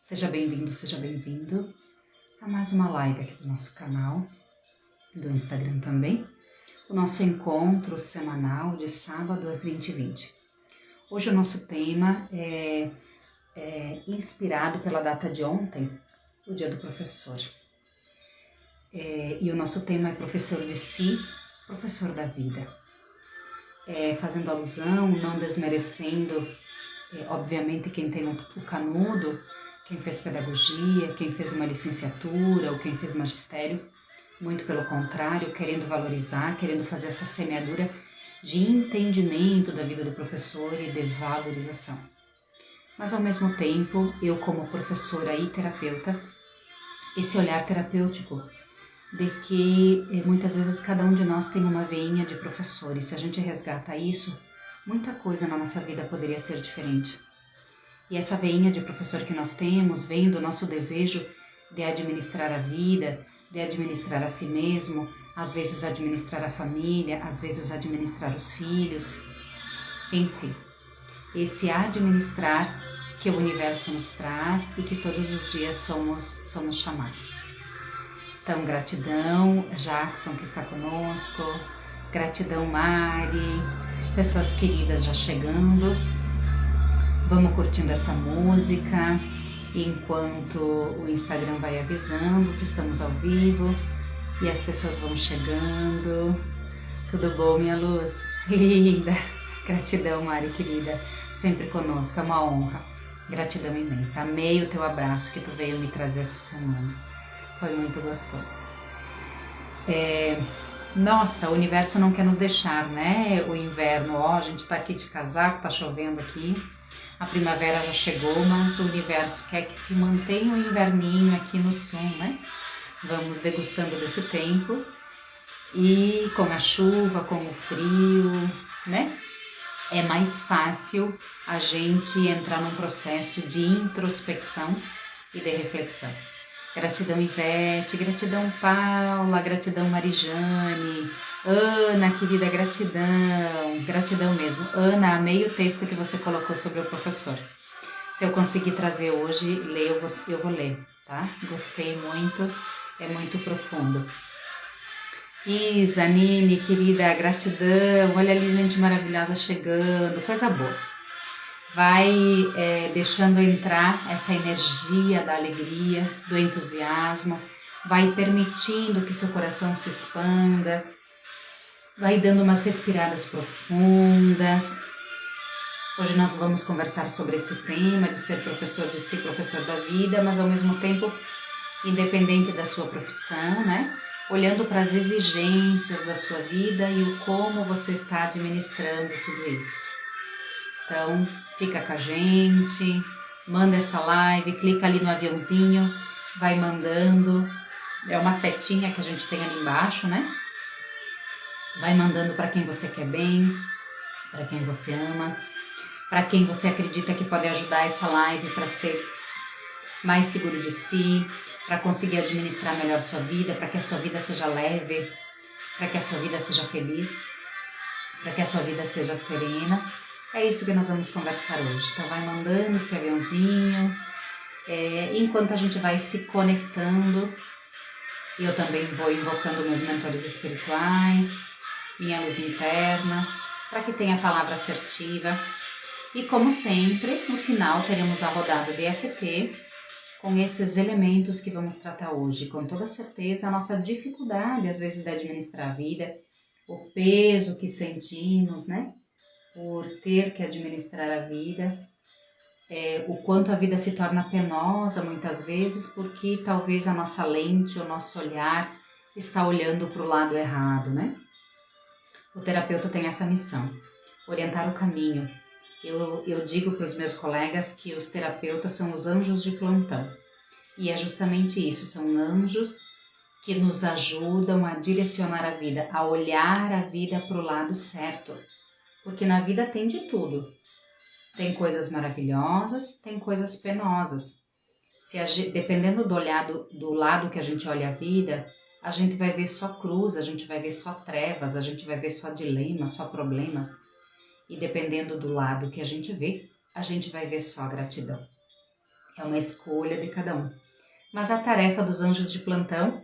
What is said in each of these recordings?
seja bem-vindo a mais uma live aqui do nosso canal, do Instagram também, o nosso encontro semanal de sábado às 20h20. Hoje o nosso tema é inspirado pela data de ontem, o Dia do Professor. E o nosso tema é professor de si, professor da vida. Fazendo alusão, não desmerecendo, obviamente, quem tem o canudo, quem fez pedagogia, quem fez uma licenciatura ou quem fez magistério, muito pelo contrário, querendo valorizar, querendo fazer essa semeadura de entendimento da vida do professor e de valorização. Mas ao mesmo tempo, eu como professora e terapeuta, esse olhar terapêutico de que muitas vezes cada um de nós tem uma veinha de professor, e se a gente resgata isso, muita coisa na nossa vida poderia ser diferente. E essa veinha de professor que nós temos vem do nosso desejo de administrar a vida, de administrar a si mesmo, às vezes administrar a família, às vezes administrar os filhos, enfim. Esse administrar que o universo nos traz e que todos os dias somos chamados. Então, gratidão, Jackson que está conosco, gratidão Mari, pessoas queridas já chegando. Vamos curtindo essa música enquanto o Instagram vai avisando que estamos ao vivo e as pessoas vão chegando. Tudo bom, minha luz? Linda! Gratidão, Mari, querida, sempre conosco, é uma honra. Gratidão imensa. Amei o teu abraço que tu veio me trazer essa semana. Foi muito gostoso. Nossa, o universo não quer nos deixar, né? O inverno, a gente tá aqui de casaco, tá chovendo aqui. A primavera já chegou, mas o universo quer que se mantenha o inverninho aqui no sul, né? Vamos degustando desse tempo. E com a chuva, com o frio, né? É mais fácil a gente entrar num processo de introspecção e de reflexão. Gratidão Ivete, gratidão Paula, gratidão Marijane, Ana, querida, gratidão mesmo. Ana, amei o texto que você colocou sobre o professor. Se eu conseguir trazer hoje, eu vou ler, tá? Gostei muito, é muito profundo. Isa, Nini, querida, gratidão, olha ali gente maravilhosa chegando, coisa boa. Vai deixando entrar essa energia da alegria, do entusiasmo, vai permitindo que seu coração se expanda, vai dando umas respiradas profundas. Hoje nós vamos conversar sobre esse tema de ser professor de si, professor da vida, mas ao mesmo tempo independente da sua profissão, né? Olhando para as exigências da sua vida e o como você está administrando tudo isso. Então, fica com a gente, manda essa live, clica ali no aviãozinho, vai mandando. É uma setinha que a gente tem ali embaixo, né? Vai mandando para quem você quer bem, para quem você ama, para quem você acredita que pode ajudar essa live para ser mais seguro de si, para conseguir administrar melhor sua vida, para que a sua vida seja leve, para que a sua vida seja feliz, para que a sua vida seja serena. É isso que nós vamos conversar hoje. Então vai mandando esse aviãozinho, enquanto a gente vai se conectando. Eu também vou invocando meus mentores espirituais, minha luz interna, para que tenha a palavra assertiva. E como sempre, no final teremos a rodada de EFT com esses elementos que vamos tratar hoje. Com toda certeza, a nossa dificuldade, às vezes, de administrar a vida, o peso que sentimos, né? Por ter que administrar a vida, o quanto a vida se torna penosa muitas vezes, porque talvez a nossa lente, o nosso olhar está olhando para o lado errado, né? O terapeuta tem essa missão, orientar o caminho. Eu digo para os meus colegas que os terapeutas são os anjos de plantão. E é justamente isso, são anjos que nos ajudam a direcionar a vida, a olhar a vida para o lado certo. Porque na vida tem de tudo. Tem coisas maravilhosas, tem coisas penosas. Dependendo do lado que a gente olha a vida, a gente vai ver só cruz, a gente vai ver só trevas, a gente vai ver só dilemas, só problemas. E dependendo do lado que a gente vê, a gente vai ver só gratidão. É uma escolha de cada um. Mas a tarefa dos anjos de plantão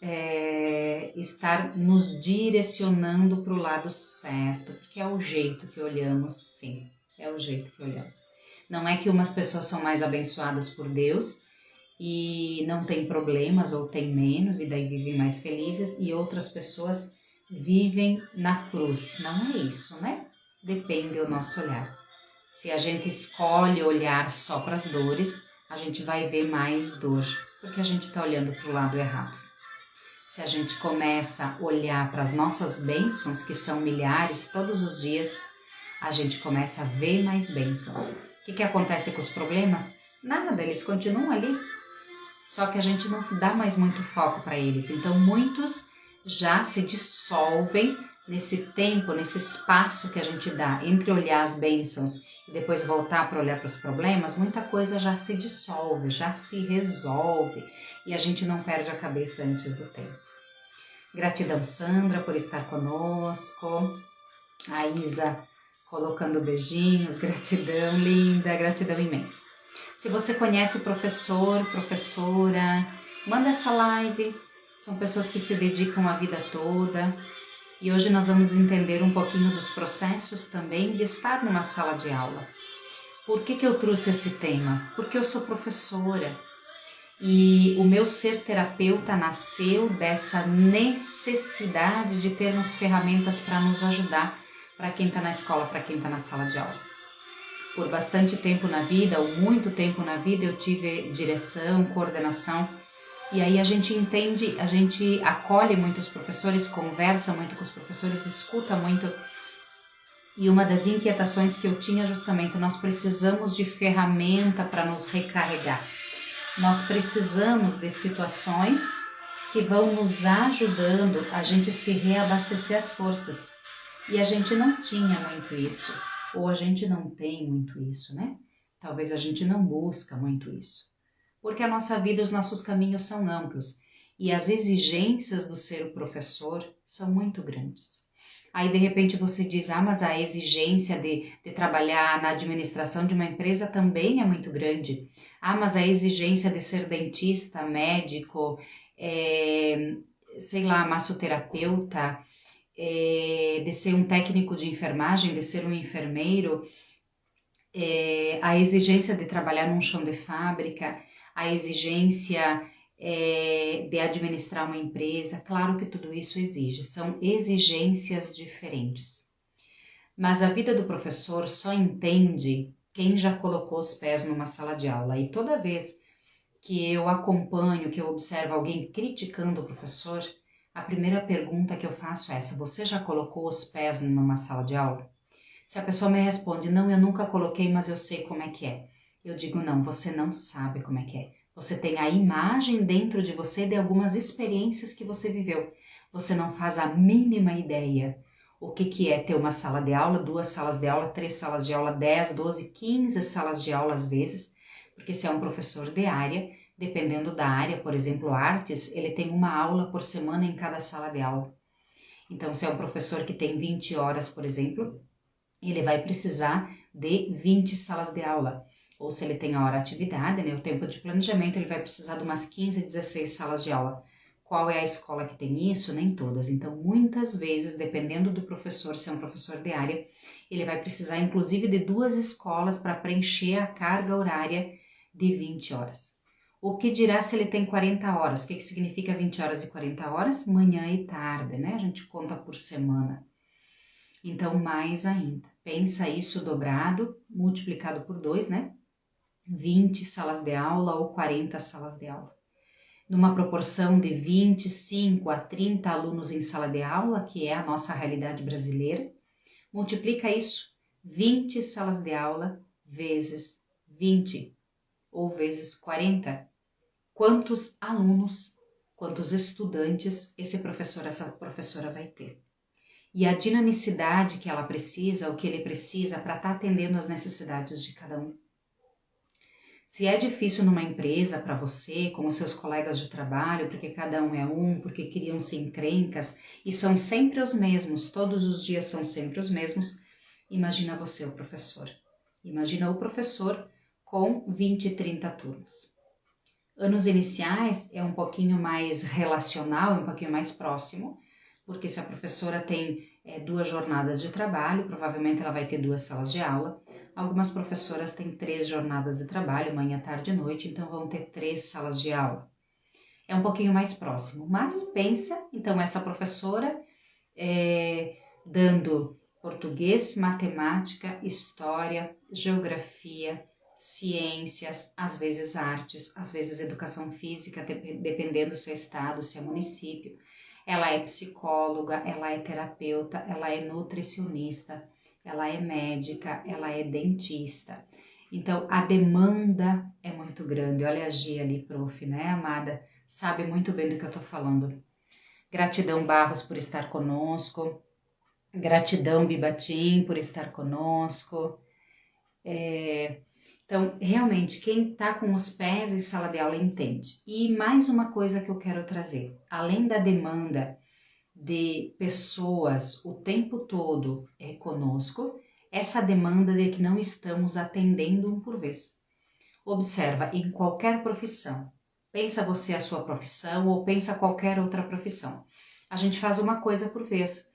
é estar nos direcionando para o lado certo, porque é o jeito que olhamos, sim, é o jeito que olhamos. Não é que umas pessoas são mais abençoadas por Deus e não têm problemas ou têm menos e daí vivem mais felizes, e outras pessoas vivem na cruz. Não é isso, né? Depende do nosso olhar. Se a gente escolhe olhar só para as dores, a gente vai ver mais dor, porque a gente está olhando para o lado errado. Se a gente começa a olhar para as nossas bênçãos, que são milhares todos os dias, a gente começa a ver mais bênçãos. O que acontece com os problemas? Nada, eles continuam ali. Só que a gente não dá mais muito foco para eles. Então, muitos já se dissolvem nesse tempo, nesse espaço que a gente dá entre olhar as bênçãos e depois voltar para olhar para os problemas. Muita coisa já se dissolve, já se resolve e a gente não perde a cabeça antes do tempo. Gratidão, Sandra, por estar conosco. A Isa colocando beijinhos, gratidão linda, gratidão imensa. Se você conhece professor, professora, manda essa live. São pessoas que se dedicam a vida toda. E hoje nós vamos entender um pouquinho dos processos também de estar numa sala de aula. Por que eu trouxe esse tema? Porque eu sou professora. E o meu ser terapeuta nasceu dessa necessidade de termos ferramentas para nos ajudar, para quem está na escola, para quem está na sala de aula. Por bastante tempo na vida, ou muito tempo na vida, eu tive direção, coordenação, e aí a gente entende, a gente acolhe muitos professores, conversa muito com os professores, escuta muito. E uma das inquietações que eu tinha justamente, nós precisamos de ferramenta para nos recarregar. Nós precisamos de situações que vão nos ajudando a gente se reabastecer as forças. E a gente não tinha muito isso, ou a gente não tem muito isso, né? Talvez a gente não busca muito isso. Porque a nossa vida, os nossos caminhos são amplos e as exigências do ser o professor são muito grandes. Aí, de repente, você diz, mas a exigência de trabalhar na administração de uma empresa também é muito grande. Mas a exigência de ser dentista, médico, massoterapeuta, de ser um técnico de enfermagem, de ser um enfermeiro, a exigência de trabalhar num chão de fábrica, a exigência de administrar uma empresa, claro que tudo isso exige, são exigências diferentes. Mas a vida do professor só entende quem já colocou os pés numa sala de aula. E toda vez que eu acompanho, que eu observo alguém criticando o professor, a primeira pergunta que eu faço é essa: você já colocou os pés numa sala de aula? Se a pessoa me responde, não, eu nunca coloquei, mas eu sei como é que é. Eu digo, não, você não sabe como é que é. Você tem a imagem dentro de você de algumas experiências que você viveu. Você não faz a mínima ideia o que é ter uma sala de aula, 2 salas de aula, 3 salas de aula, 10, 12, 15 salas de aula às vezes. Porque se é um professor de área, dependendo da área, por exemplo, artes, ele tem uma aula por semana em cada sala de aula. Então, se é um professor que tem 20 horas, por exemplo, ele vai precisar de 20 salas de aula. Ou se ele tem a hora atividade, né, o tempo de planejamento, ele vai precisar de umas 15, 16 salas de aula. Qual é a escola que tem isso? Nem todas. Então, muitas vezes, dependendo do professor, se é um professor de área, ele vai precisar, inclusive, de 2 escolas para preencher a carga horária de 20 horas. O que dirá se ele tem 40 horas? O que significa 20 horas e 40 horas? Manhã e tarde, né? A gente conta por semana. Então, mais ainda. Pensa isso dobrado, multiplicado por 2, né? 20 salas de aula ou 40 salas de aula. Numa proporção de 25 a 30 alunos em sala de aula, que é a nossa realidade brasileira, multiplica isso, 20 salas de aula vezes 20 ou vezes 40. Quantos alunos, quantos estudantes esse professor, essa professora vai ter? E a dinamicidade que ela precisa, o que ele precisa para estar atendendo às necessidades de cada um. Se é difícil numa empresa para você, com os seus colegas de trabalho, porque cada um é um, porque criam-se encrencas e são sempre os mesmos, todos os dias são sempre os mesmos, imagina você, o professor. Imagina o professor com 20 e 30 turmas. Anos iniciais é um pouquinho mais relacional, um pouquinho mais próximo, porque se a professora tem 2 jornadas de trabalho, provavelmente ela vai ter 2 salas de aula. Algumas professoras têm 3 jornadas de trabalho, manhã, tarde e noite, então vão ter 3 salas de aula. É um pouquinho mais próximo, mas pensa, então, essa professora dando português, matemática, história, geografia, ciências, às vezes artes, às vezes educação física, dependendo se é estado, se é município. Ela é psicóloga, ela é terapeuta, ela é nutricionista, ela é médica, ela é dentista. Então, a demanda é muito grande. Olha a Gia ali, prof, né, amada? Sabe muito bem do que eu tô falando. Gratidão, Barros, por estar conosco. Gratidão, Bibatim, por estar conosco. Então, realmente, quem está com os pés em sala de aula entende. E mais uma coisa que eu quero trazer. Além da demanda de pessoas o tempo todo conosco, essa demanda de que não estamos atendendo um por vez. Observa, em qualquer profissão, pensa você a sua profissão ou pensa qualquer outra profissão. A gente faz uma coisa por vez.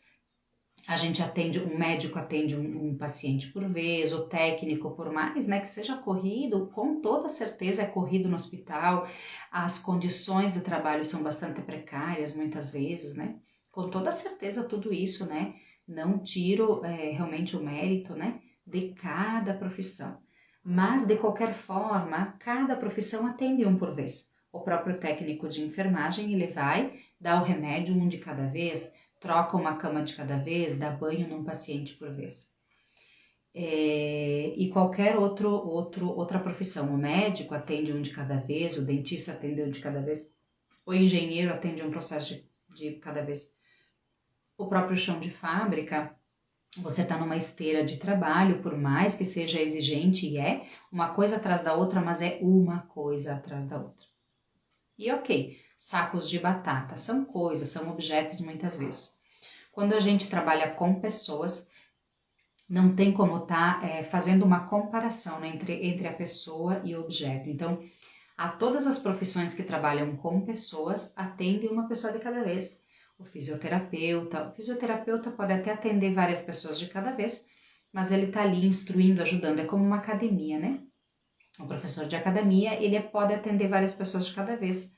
A gente atende, um médico atende um paciente por vez, o técnico, por mais que seja corrido, com toda certeza é corrido no hospital, as condições de trabalho são bastante precárias muitas vezes, né? Com toda certeza tudo isso, né? Não tiro realmente o mérito, né, de cada profissão. Mas, de qualquer forma, cada profissão atende um por vez. O próprio técnico de enfermagem, ele vai dar o remédio um de cada vez, troca uma cama de cada vez, dá banho num paciente por vez. E qualquer outra profissão, o médico atende um de cada vez, o dentista atende um de cada vez, o engenheiro atende um processo de cada vez. O próprio chão de fábrica, você está numa esteira de trabalho, por mais que seja exigente, e uma coisa atrás da outra, mas é uma coisa atrás da outra. E ok, sacos de batata são coisas, são objetos muitas vezes. Quando a gente trabalha com pessoas, não tem como estar fazendo uma comparação, né, entre a pessoa e o objeto. Então, a todas as profissões que trabalham com pessoas, atendem uma pessoa de cada vez. O fisioterapeuta pode até atender várias pessoas de cada vez, mas ele está ali instruindo, ajudando, é como uma academia, né? O professor de academia, ele pode atender várias pessoas de cada vez,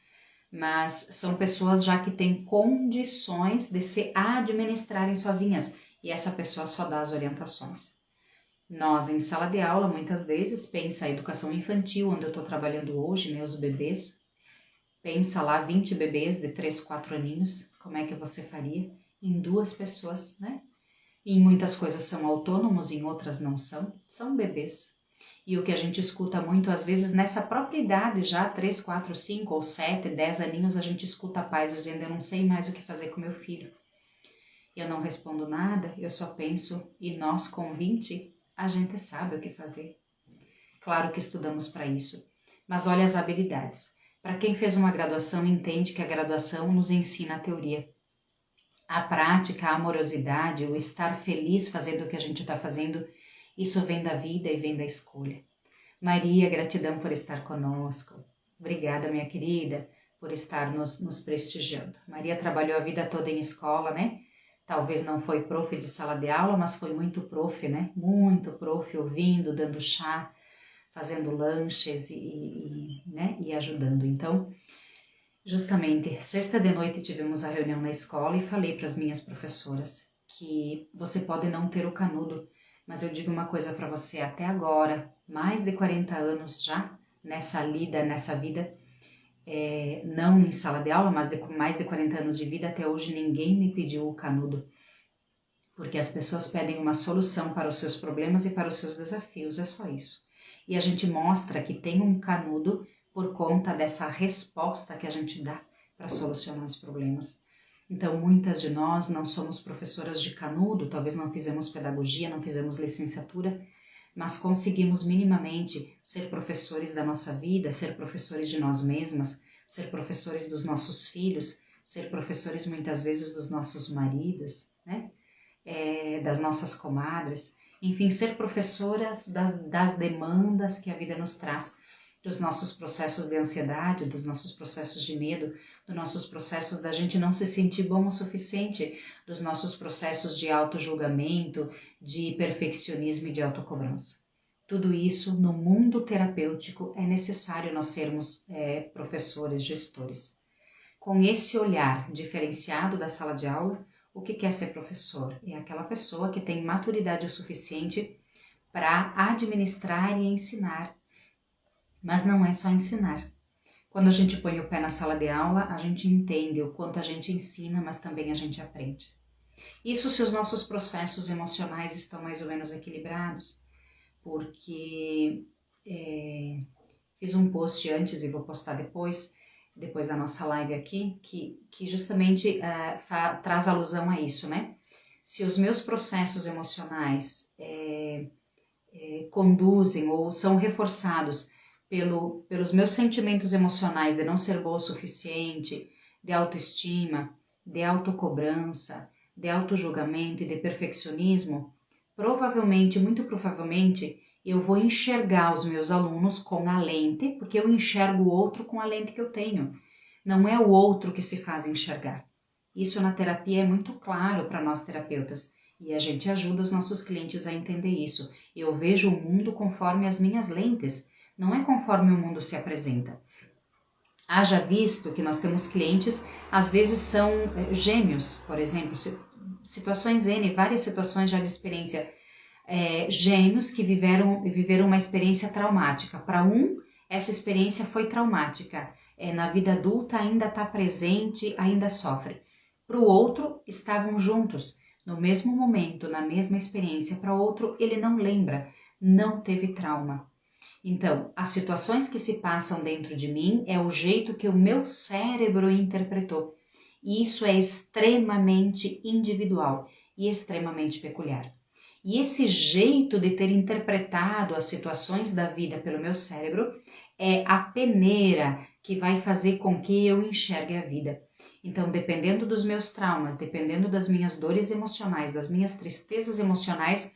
mas são pessoas já que têm condições de se administrarem sozinhas, e essa pessoa só dá as orientações. Nós, em sala de aula, muitas vezes, pensa a educação infantil, onde eu estou trabalhando hoje, né, os bebês, pensa lá 20 bebês de 3, 4 aninhos, como é que você faria? Em 2 pessoas, né? Em muitas coisas são autônomos, em outras não são bebês. E o que a gente escuta muito, às vezes, nessa própria idade já, 3, 4, 5 ou 7, 10 aninhos, a gente escuta pais dizendo, eu não sei mais o que fazer com meu filho. Eu não respondo nada, eu só penso, e nós com 20, a gente sabe o que fazer. Claro que estudamos para isso, mas olha as habilidades. Para quem fez uma graduação, entende que a graduação nos ensina a teoria. A prática, a amorosidade, o estar feliz fazendo o que a gente está fazendo, isso vem da vida e vem da escolha. Maria, gratidão por estar conosco. Obrigada, minha querida, por estar nos prestigiando. Maria trabalhou a vida toda em escola, né? Talvez não foi prof de sala de aula, mas foi muito prof, né? Muito prof, ouvindo, dando chá, fazendo lanches e ajudando. Então, justamente, sexta de noite tivemos a reunião na escola e falei para as minhas professoras que você pode não ter o canudo, mas eu digo uma coisa para você, até agora, mais de 40 anos já, nessa vida, não em sala de aula, mas mais de 40 anos de vida, até hoje ninguém me pediu o canudo, porque as pessoas pedem uma solução para os seus problemas e para os seus desafios, é só isso. E a gente mostra que tem um canudo por conta dessa resposta que a gente dá para solucionar os problemas. Então, muitas de nós não somos professoras de canudo, talvez não fizemos pedagogia, não fizemos licenciatura, mas conseguimos minimamente ser professores da nossa vida, ser professores de nós mesmas, ser professores dos nossos filhos, ser professores muitas vezes dos nossos maridos, né? Das nossas comadres. enfim, ser professoras das demandas que a vida nos traz, dos nossos processos de ansiedade, dos nossos processos de medo, dos nossos processos da gente não se sentir bom o suficiente, dos nossos processos de auto-julgamento, de perfeccionismo e de autocobrança. Tudo isso no mundo terapêutico é necessário nós sermos professores, gestores. Com esse olhar diferenciado da sala de aula, o que é ser professor? É aquela pessoa que tem maturidade o suficiente para administrar e ensinar. Mas não é só ensinar. Quando a gente põe o pé na sala de aula, a gente entende o quanto a gente ensina, mas também a gente aprende. Isso se os nossos processos emocionais estão mais ou menos equilibrados, porque fiz um post antes e vou postar depois da nossa live aqui, que justamente traz alusão a isso, né? Se os meus processos emocionais conduzem ou são reforçados pelos meus sentimentos emocionais de não ser boa o suficiente, de autoestima, de autocobrança, de autojulgamento e de perfeccionismo, muito provavelmente, eu vou enxergar os meus alunos com a lente, porque eu enxergo o outro com a lente que eu tenho. Não é o outro que se faz enxergar. Isso na terapia é muito claro para nós terapeutas e a gente ajuda os nossos clientes a entender isso. Eu vejo o mundo conforme as minhas lentes, não é conforme o mundo se apresenta. Haja visto que nós temos clientes, às vezes são gêmeos, por exemplo, situações N, várias situações já de experiência, gêmeos que viveram uma experiência traumática. Para um, essa experiência foi traumática, na vida adulta ainda está presente, ainda sofre. Para o outro, estavam juntos, no mesmo momento, na mesma experiência. Para o outro, ele não lembra, não teve trauma. Então, as situações que se passam dentro de mim é o jeito que o meu cérebro interpretou. E isso é extremamente individual e extremamente peculiar. E esse jeito de ter interpretado as situações da vida pelo meu cérebro é a peneira que vai fazer com que eu enxergue a vida. Então, dependendo dos meus traumas, dependendo das minhas dores emocionais, das minhas tristezas emocionais,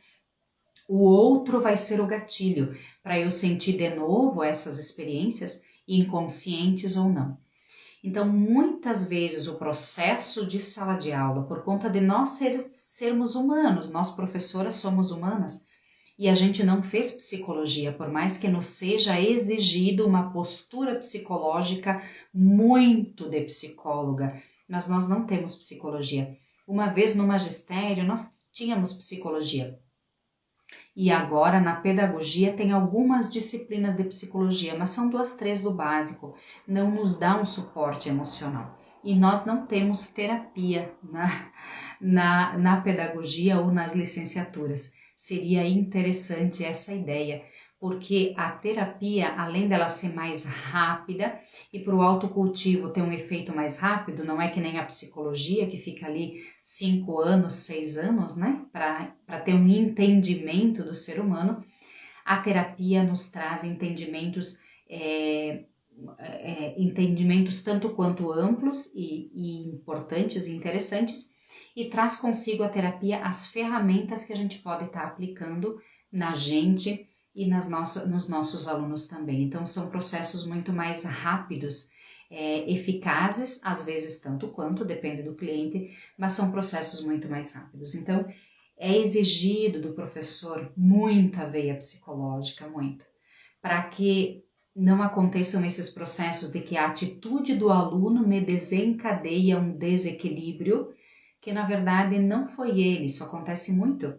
o outro vai ser o gatilho para eu sentir de novo essas experiências, inconscientes ou não. Então, muitas vezes o processo de sala de aula, por conta de nós sermos humanos, nós professoras somos humanas, e a gente não fez psicologia, por mais que nos seja exigido uma postura psicológica muito de psicóloga, mas nós não temos psicologia. Uma vez no magistério nós tínhamos psicologia. E agora na pedagogia tem algumas disciplinas de psicologia, mas são 2, 3 do básico, não nos dá um suporte emocional. E nós não temos terapia na pedagogia ou nas licenciaturas. Seria interessante essa ideia, porque a terapia, além dela ser mais rápida e para o autocultivo ter um efeito mais rápido, não é que nem a psicologia que fica ali 5 anos, 6 anos, né, para ter um entendimento do ser humano, a terapia nos traz entendimentos tanto quanto amplos e importantes e interessantes, e traz consigo a terapia as ferramentas que a gente pode estar aplicando na gente e nos nossos alunos também. Então, são processos muito mais rápidos, eficazes, às vezes tanto quanto, depende do cliente, mas são processos muito mais rápidos. Então, é exigido do professor muita veia psicológica, muito, para que não aconteçam esses processos de que a atitude do aluno me desencadeia um desequilíbrio, que na verdade não foi ele, isso acontece muito.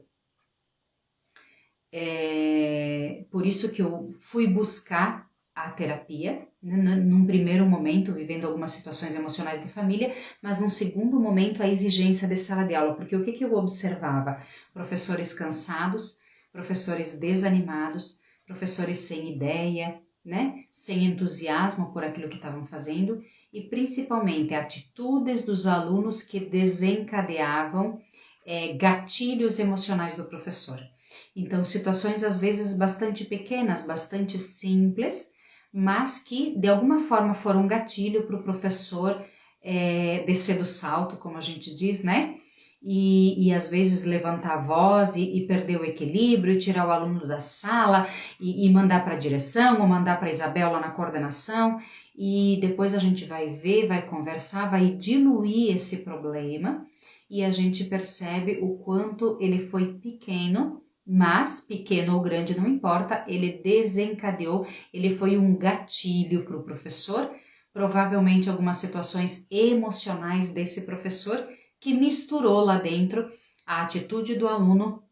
Por isso que eu fui buscar a terapia, né, num primeiro momento, vivendo algumas situações emocionais de família, mas num segundo momento a exigência de sala de aula, porque o que eu observava? Professores cansados, professores desanimados, professores sem ideia, né, sem entusiasmo por aquilo que estavam fazendo, e principalmente atitudes dos alunos que desencadeavam gatilhos emocionais do professor. Então, situações às vezes bastante pequenas, bastante simples, mas que de alguma forma foram um gatilho para o professor descer do salto, como a gente diz, né? e às vezes levantar a voz e perder o equilíbrio, e tirar o aluno da sala e mandar para a direção ou mandar para a Isabel lá na coordenação, e depois a gente vai ver, vai conversar, vai diluir esse problema e a gente percebe o quanto ele foi pequeno, mas pequeno ou grande não importa, ele desencadeou, ele foi um gatilho para o professor, provavelmente algumas situações emocionais desse professor que misturou lá dentro a atitude do aluno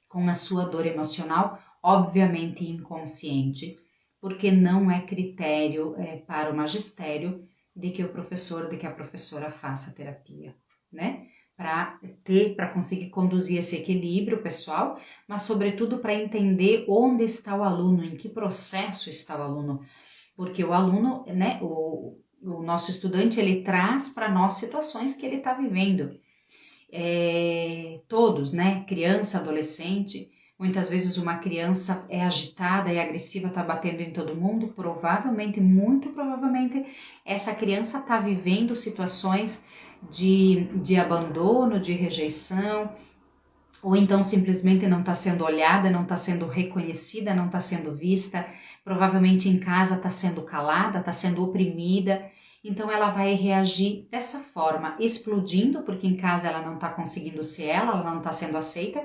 com a sua dor emocional, obviamente inconsciente, porque não é critério para o magistério de que o professor, de que a professora faça terapia, né? Para conseguir conduzir esse equilíbrio pessoal, mas sobretudo para entender onde está o aluno, em que processo está o aluno, porque o aluno, né, o nosso estudante, ele traz para nós situações que ele está vivendo. Todos, né, criança, adolescente, muitas vezes uma criança é agitada e agressiva, está batendo em todo mundo, provavelmente, muito provavelmente, essa criança está vivendo situações de abandono, de rejeição, ou então simplesmente não está sendo olhada, não está sendo reconhecida, não está sendo vista, provavelmente em casa está sendo calada, está sendo oprimida, então ela vai reagir dessa forma, explodindo, porque em casa ela não está conseguindo ser ela não está sendo aceita,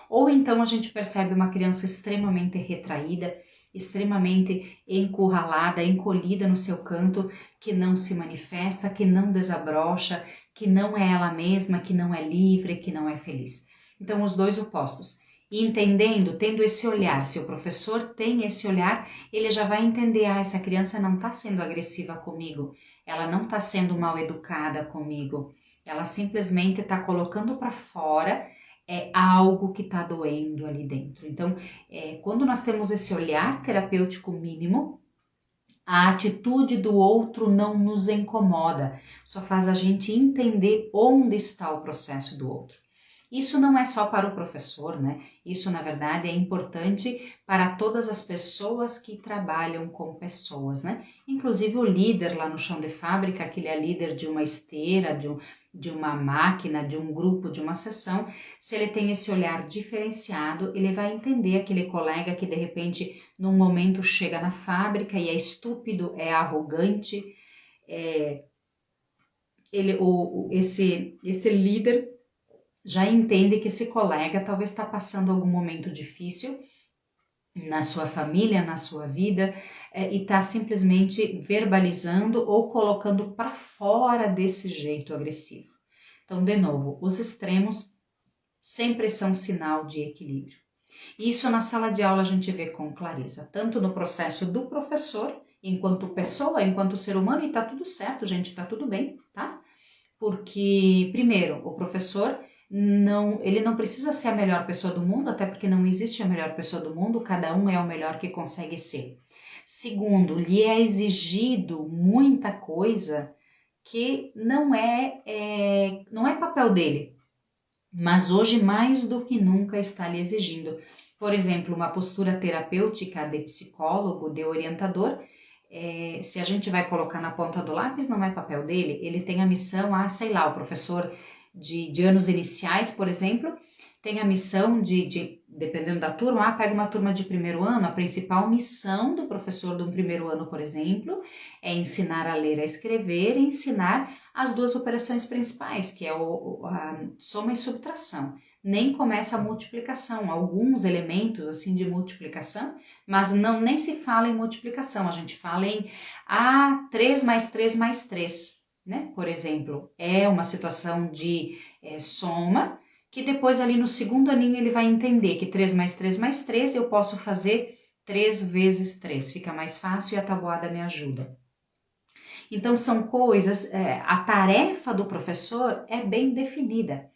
ou então a gente percebe uma criança extremamente retraída, extremamente encurralada, encolhida no seu canto, que não se manifesta, que não desabrocha, que não é ela mesma, que não é livre, que não é feliz. Então, os dois opostos. E entendendo, tendo esse olhar, se o professor tem esse olhar, ele já vai entender, essa criança não está sendo agressiva comigo, ela não está sendo mal educada comigo, ela simplesmente está colocando para fora algo que está doendo ali dentro. Então, quando nós temos esse olhar terapêutico mínimo, a atitude do outro não nos incomoda, só faz a gente entender onde está o processo do outro. Isso não é só para o professor, né? Isso, na verdade, é importante para todas as pessoas que trabalham com pessoas, né? Inclusive o líder lá no chão de fábrica, que ele é líder de uma esteira, de uma máquina, de um grupo, de uma seção, se ele tem esse olhar diferenciado, ele vai entender aquele colega que, de repente, num momento chega na fábrica e é estúpido, é arrogante, esse líder já entende que esse colega talvez está passando algum momento difícil na sua família, na sua vida, e está simplesmente verbalizando ou colocando para fora desse jeito agressivo. Então, de novo, os extremos sempre são sinal de equilíbrio. Isso na sala de aula a gente vê com clareza, tanto no processo do professor, enquanto pessoa, enquanto ser humano, e tá tudo certo, gente, tá tudo bem, tá? Porque, primeiro, o professor ele não precisa ser a melhor pessoa do mundo, até porque não existe a melhor pessoa do mundo, cada um é o melhor que consegue ser. Segundo, lhe é exigido muita coisa que não é papel dele, mas hoje mais do que nunca está lhe exigindo. Por exemplo, uma postura terapêutica de psicólogo, de orientador, se a gente vai colocar na ponta do lápis, não é papel dele, ele tem a missão, sei lá, o professor de anos iniciais, por exemplo, tem a missão dependendo da turma, pega uma turma de primeiro ano, a principal missão do professor de um primeiro ano, por exemplo, é ensinar a ler, a escrever e ensinar as duas operações principais, que é a soma e subtração. Nem começa a multiplicação, alguns elementos assim de multiplicação, mas nem se fala em multiplicação, a gente fala em 3 mais 3 mais 3, né? Por exemplo, é uma situação de soma, que depois ali no segundo aninho ele vai entender que 3 mais 3 mais 3 eu posso fazer 3 vezes 3, fica mais fácil e a tabuada me ajuda. Então são coisas, a tarefa do professor é bem definida.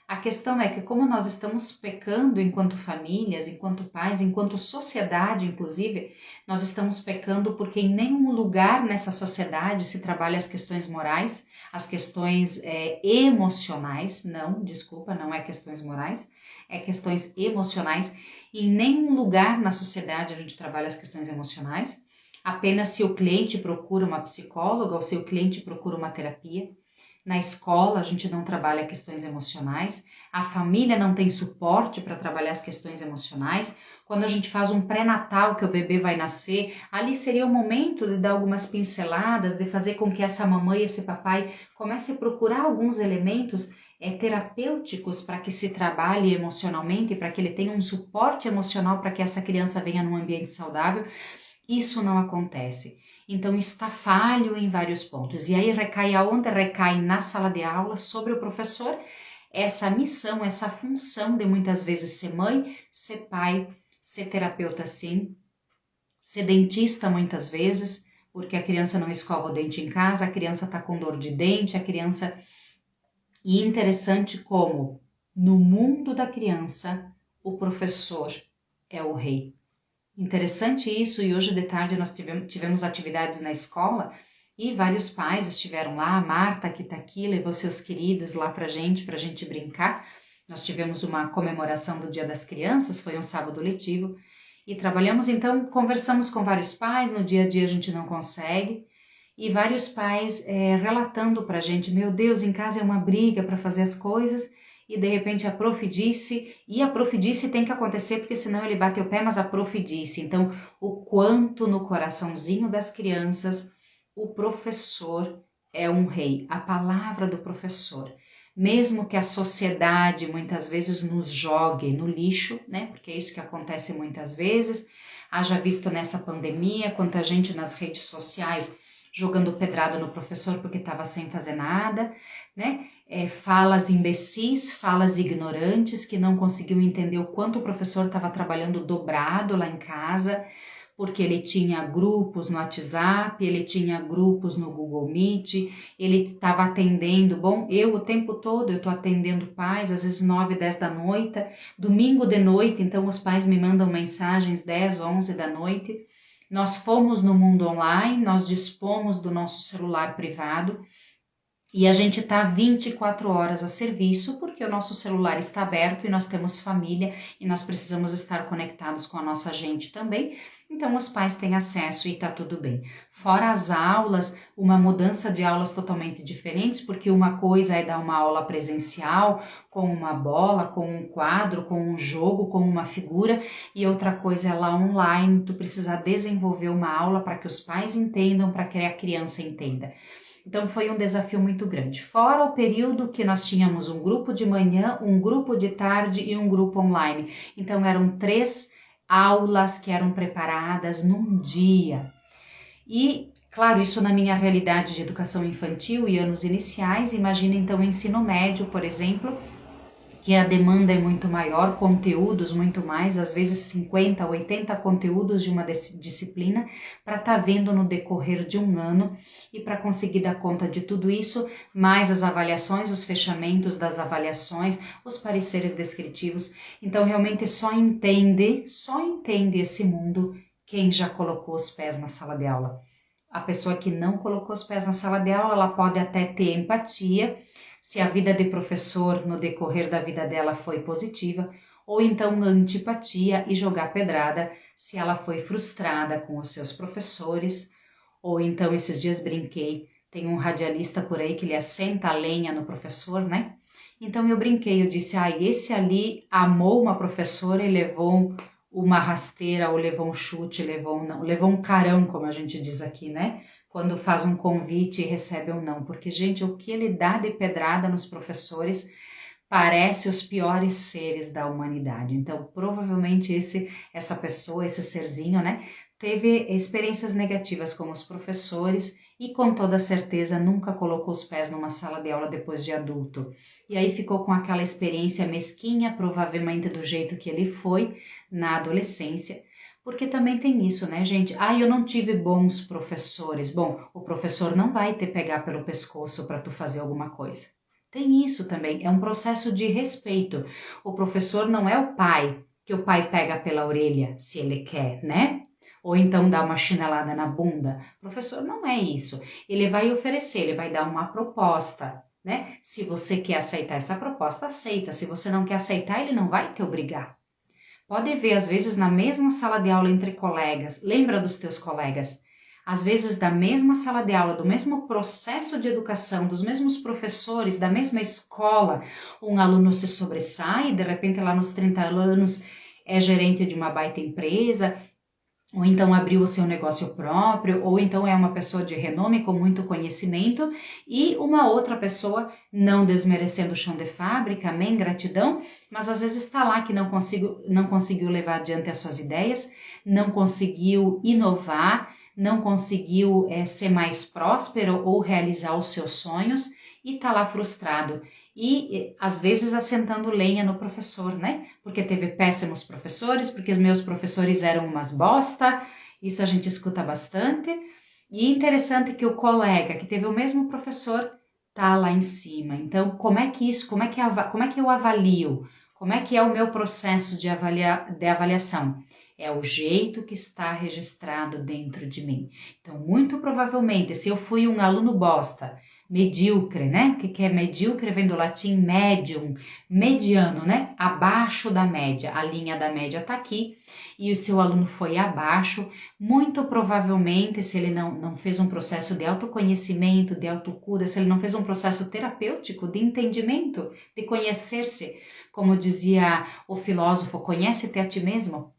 A questão é que como nós estamos pecando enquanto famílias, enquanto pais, enquanto sociedade inclusive, nós estamos pecando porque em nenhum lugar nessa sociedade se trabalha as questões morais, as questões emocionais, não é questões morais, é questões emocionais. Em nenhum lugar na sociedade a gente trabalha as questões emocionais, apenas se o cliente procura uma psicóloga ou se o cliente procura uma terapia. Na escola, a gente não trabalha questões emocionais, a família não tem suporte para trabalhar as questões emocionais. Quando a gente faz um pré-natal, que o bebê vai nascer, ali seria o momento de dar algumas pinceladas, de fazer com que essa mamãe e esse papai comece a procurar alguns elementos terapêuticos para que se trabalhe emocionalmente, para que ele tenha um suporte emocional para que essa criança venha num ambiente saudável. Isso não acontece. Então está falho em vários pontos. E aí recai aonde? Recai na sala de aula, sobre o professor, essa missão, essa função de muitas vezes ser mãe, ser pai, ser terapeuta sim, ser dentista muitas vezes, porque a criança não escova o dente em casa, a criança está com dor de dente, a criança... E interessante como no mundo da criança o professor é o rei. Interessante isso, e hoje de tarde nós tivemos atividades na escola e vários pais estiveram lá, a Marta que está aqui, levou seus queridos lá pra gente brincar. Nós tivemos uma comemoração do Dia das Crianças, foi um sábado letivo, e trabalhamos, então, conversamos com vários pais, no dia a dia a gente não consegue, e vários pais relatando pra gente, meu Deus, em casa é uma briga para fazer as coisas, e de repente a prof disse, e a prof disse tem que acontecer, porque senão ele bate o pé, mas a prof disse. Então, o quanto no coraçãozinho das crianças o professor é um rei, a palavra do professor. Mesmo que a sociedade muitas vezes nos jogue no lixo, né? Porque é isso que acontece muitas vezes. Haja visto nessa pandemia, quanta gente nas redes sociais jogando pedrada no professor porque estava sem fazer nada, né? Falas imbecis, falas ignorantes, que não conseguiu entender o quanto o professor estava trabalhando dobrado lá em casa, porque ele tinha grupos no WhatsApp, ele tinha grupos no Google Meet, ele estava atendendo, eu o tempo todo eu estou atendendo pais, às vezes 9, 10 da noite, domingo de noite, então os pais me mandam mensagens 10, 11 da noite. Nós fomos no mundo online, nós dispomos do nosso celular privado, e a gente está 24 horas a serviço, porque o nosso celular está aberto e nós temos família e nós precisamos estar conectados com a nossa gente também. Então, os pais têm acesso e está tudo bem. Fora as aulas, uma mudança de aulas totalmente diferentes, porque uma coisa é dar uma aula presencial, com uma bola, com um quadro, com um jogo, com uma figura, e outra coisa é lá online, tu precisa desenvolver uma aula para que os pais entendam, para que a criança entenda. Então foi um desafio muito grande. Fora o período que nós tínhamos um grupo de manhã, um grupo de tarde e um grupo online. Então eram 3 aulas que eram preparadas num dia. E, claro, isso na minha realidade de educação infantil e anos iniciais. Imagina então o ensino médio, por exemplo, que a demanda é muito maior, conteúdos muito mais, às vezes 50, 80 conteúdos de uma disciplina para estar vendo no decorrer de um ano, e para conseguir dar conta de tudo isso, mais as avaliações, os fechamentos das avaliações, os pareceres descritivos. Então realmente só entende esse mundo quem já colocou os pés na sala de aula. A pessoa que não colocou os pés na sala de aula, ela pode até ter empatia, se a vida de professor no decorrer da vida dela foi positiva, ou então antipatia e jogar pedrada se ela foi frustrada com os seus professores, ou então esses dias brinquei, tem um radialista por aí que ele assenta a lenha no professor, né? Então eu brinquei, eu disse, esse ali amou uma professora e levou uma rasteira, ou levou um chute, levou um carão, como a gente diz aqui, né? Quando faz um convite e recebe um não, porque, gente, o que ele dá de pedrada nos professores parece os piores seres da humanidade. Então, provavelmente essa pessoa, esse serzinho, né, teve experiências negativas com os professores e, com toda certeza, nunca colocou os pés numa sala de aula depois de adulto. E aí ficou com aquela experiência mesquinha, provavelmente do jeito que ele foi na adolescência. Porque também tem isso, né, gente? Eu não tive bons professores. Bom, o professor não vai te pegar pelo pescoço para tu fazer alguma coisa. Tem isso também, é um processo de respeito. O professor não é o pai, que o pai pega pela orelha, se ele quer, né? Ou então dá uma chinelada na bunda. O professor não é isso. Ele vai oferecer, ele vai dar uma proposta, né? Se você quer aceitar essa proposta, aceita. Se você não quer aceitar, ele não vai te obrigar. Pode ver, às vezes, na mesma sala de aula entre colegas, lembra dos teus colegas? às vezes da mesma sala de aula, do mesmo processo de educação, dos mesmos professores, da mesma escola, um aluno se sobressai, de repente lá nos 30 anos é gerente de uma baita empresa, ou então abriu o seu negócio próprio, ou então é uma pessoa de renome com muito conhecimento, e uma outra pessoa, não desmerecendo o chão de fábrica, amém, gratidão, mas às vezes está lá que não conseguiu levar adiante as suas ideias, não conseguiu inovar, não conseguiu ser mais próspero ou realizar os seus sonhos, e está lá frustrado. E às vezes assentando lenha no professor, né? Porque teve péssimos professores, porque os meus professores eram umas bosta, isso a gente escuta bastante. E interessante que o colega que teve o mesmo professor tá lá em cima. Então, como é que eu avalio? Como é que é o meu processo de avaliação? É o jeito que está registrado dentro de mim. Então, muito provavelmente, se eu fui um aluno bosta, medíocre, né? O que é medíocre? Vem do latim medium, mediano, né? Abaixo da média. A linha da média está aqui e o seu aluno foi abaixo. Muito provavelmente, se ele não fez um processo de autoconhecimento, de autocura, se ele não fez um processo terapêutico de entendimento, de conhecer-se, como dizia o filósofo, conhece-te a ti mesmo.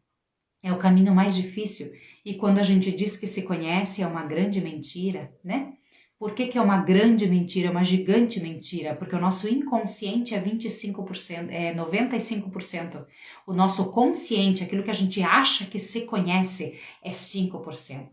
É o caminho mais difícil. E quando a gente diz que se conhece, é uma grande mentira, né? Por que é uma grande mentira, uma gigante mentira? Porque o nosso inconsciente é 25%, é 95%. O nosso consciente, aquilo que a gente acha que se conhece, é 5%.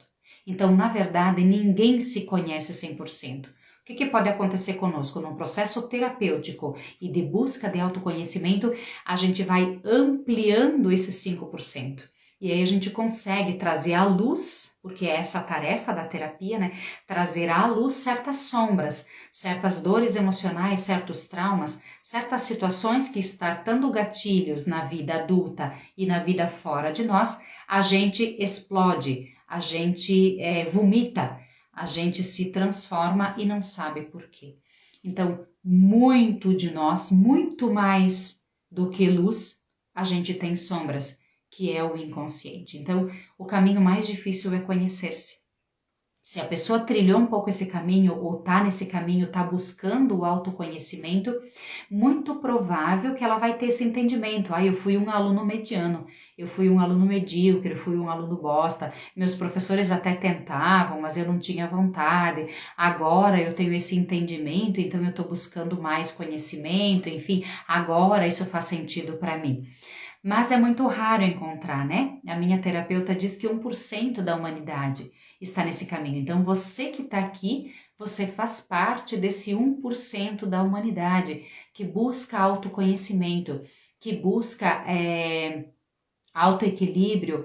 Então, na verdade, ninguém se conhece 100%. O que pode acontecer conosco? Num processo terapêutico e de busca de autoconhecimento, a gente vai ampliando esses 5%. E aí a gente consegue trazer à luz, porque é essa a tarefa da terapia, né? Trazer à luz certas sombras, certas dores emocionais, certos traumas, certas situações que startando gatilhos na vida adulta e na vida fora de nós, a gente explode, a gente vomita, a gente se transforma e não sabe por quê. Então, muito de nós, muito mais do que luz, a gente tem sombras, que é o inconsciente. Então, o caminho mais difícil é conhecer-se. Se a pessoa trilhou um pouco esse caminho, ou está nesse caminho, está buscando o autoconhecimento, muito provável que ela vai ter esse entendimento. Eu fui um aluno mediano, eu fui um aluno medíocre, eu fui um aluno bosta, meus professores até tentavam, mas eu não tinha vontade. Agora eu tenho esse entendimento, então eu estou buscando mais conhecimento, enfim, agora isso faz sentido para mim. Mas é muito raro encontrar, né? A minha terapeuta diz que 1% da humanidade está nesse caminho. Então, você que está aqui, você faz parte desse 1% da humanidade que busca autoconhecimento, que busca autoequilíbrio,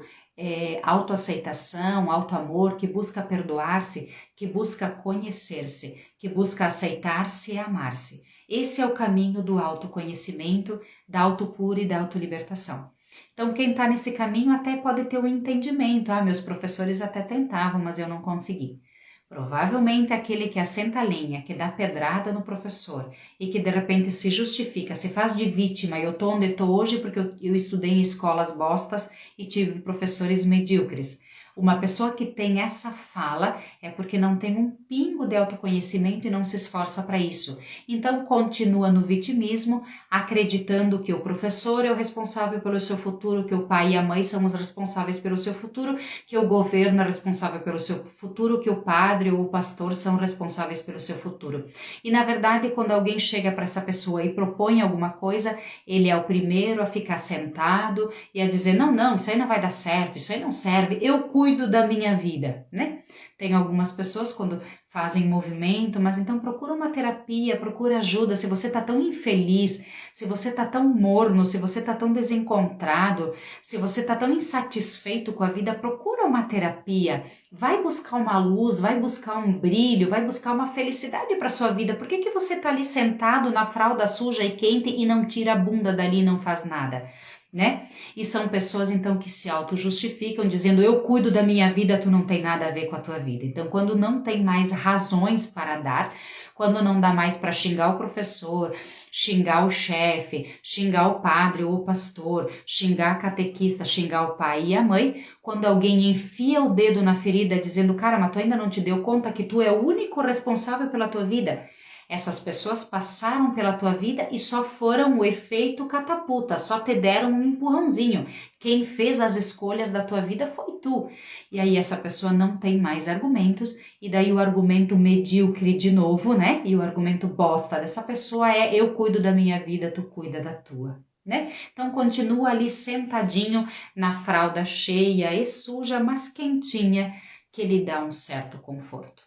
autoaceitação, autoamor, que busca perdoar-se, que busca conhecer-se, que busca aceitar-se e amar-se. Esse é o caminho do autoconhecimento, da autocura e da autolibertação. Então, quem está nesse caminho até pode ter um entendimento. Meus professores até tentavam, mas eu não consegui. Provavelmente aquele que assenta a linha, que dá pedrada no professor e que de repente se justifica, se faz de vítima. Eu estou onde estou hoje porque eu estudei em escolas bostas e tive professores medíocres. Uma pessoa que tem essa fala é porque não tem um pingo de autoconhecimento e não se esforça para isso. Então continua no vitimismo, acreditando que o professor é o responsável pelo seu futuro, que o pai e a mãe são os responsáveis pelo seu futuro, que o governo é responsável pelo seu futuro, que o padre ou o pastor são responsáveis pelo seu futuro. E na verdade, quando alguém chega para essa pessoa e propõe alguma coisa, ele é o primeiro a ficar sentado e a dizer, não, isso aí não vai dar certo, isso aí não serve, eu cuido da minha vida, né? Tem algumas pessoas quando fazem movimento, mas então procura uma terapia, procura ajuda. Se você está tão infeliz, se você está tão morno, se você está tão desencontrado, se você está tão insatisfeito com a vida, procura uma terapia. Vai buscar uma luz, vai buscar um brilho, vai buscar uma felicidade para sua vida. Por que você está ali sentado na fralda suja e quente e não tira a bunda dali e não faz nada? né? E são pessoas então que se auto-justificam dizendo eu cuido da minha vida, tu não tem nada a ver com a tua vida. Então quando não tem mais razões para dar, quando não dá mais para xingar o professor, xingar o chefe, xingar o padre ou o pastor, xingar a catequista, xingar o pai e a mãe, quando alguém enfia o dedo na ferida dizendo cara, mas tu ainda não te deu conta que tu é o único responsável pela tua vida. Essas pessoas passaram pela tua vida e só foram o efeito catapulta, só te deram um empurrãozinho. Quem fez as escolhas da tua vida foi tu. E aí essa pessoa não tem mais argumentos, e daí o argumento medíocre de novo, né? E o argumento bosta dessa pessoa é eu cuido da minha vida, tu cuida da tua. Né? Então continua ali sentadinho na fralda cheia e suja, mas quentinha, que lhe dá um certo conforto.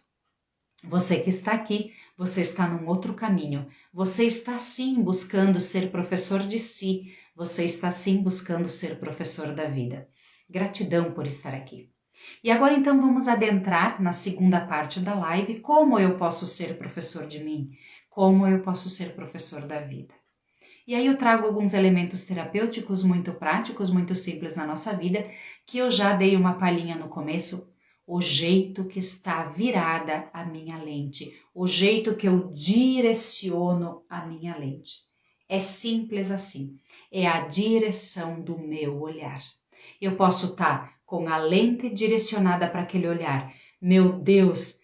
Você que está aqui, você está num outro caminho. Você está sim buscando ser professor de si. Você está sim buscando ser professor da vida. Gratidão por estar aqui. E agora então vamos adentrar na segunda parte da live, como eu posso ser professor de mim, como eu posso ser professor da vida. E aí eu trago alguns elementos terapêuticos muito práticos, muito simples na nossa vida, que eu já dei uma palhinha no começo, o jeito que está virada a minha lente, o jeito que eu direciono a minha lente. É simples assim, é a direção do meu olhar. Eu posso estar com a lente direcionada para aquele olhar. Meu Deus,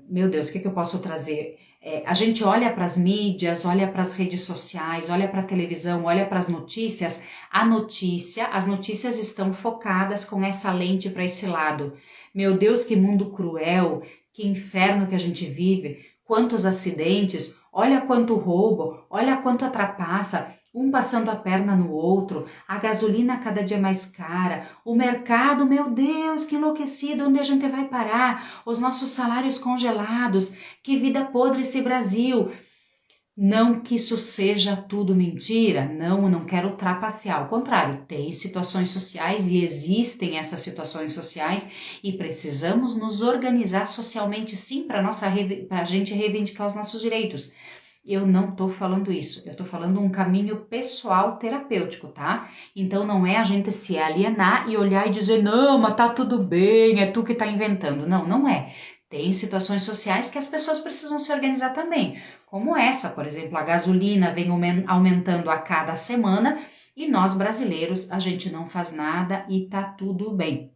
meu Deus, o que eu posso trazer? A gente olha para as mídias, olha para as redes sociais, olha para a televisão, olha para as notícias. As notícias estão focadas com essa lente para esse lado. Meu Deus, que mundo cruel, que inferno que a gente vive, quantos acidentes, olha quanto roubo, olha quanto trapaça, um passando a perna no outro, a gasolina cada dia mais cara, o mercado, meu Deus, que enlouquecido, onde a gente vai parar, os nossos salários congelados, que vida podre esse Brasil. Não que isso seja tudo mentira, não quero trapacear, ao contrário, tem situações sociais e existem essas situações sociais e precisamos nos organizar socialmente sim para a gente reivindicar os nossos direitos. Eu não estou falando isso, eu estou falando um caminho pessoal terapêutico, tá? Então não é a gente se alienar e olhar e dizer, não, mas tá tudo bem, é tu que tá inventando. Não, não é. Tem situações sociais que as pessoas precisam se organizar também, como essa, por exemplo, a gasolina vem aumentando a cada semana e nós brasileiros, a gente não faz nada e tá tudo bem.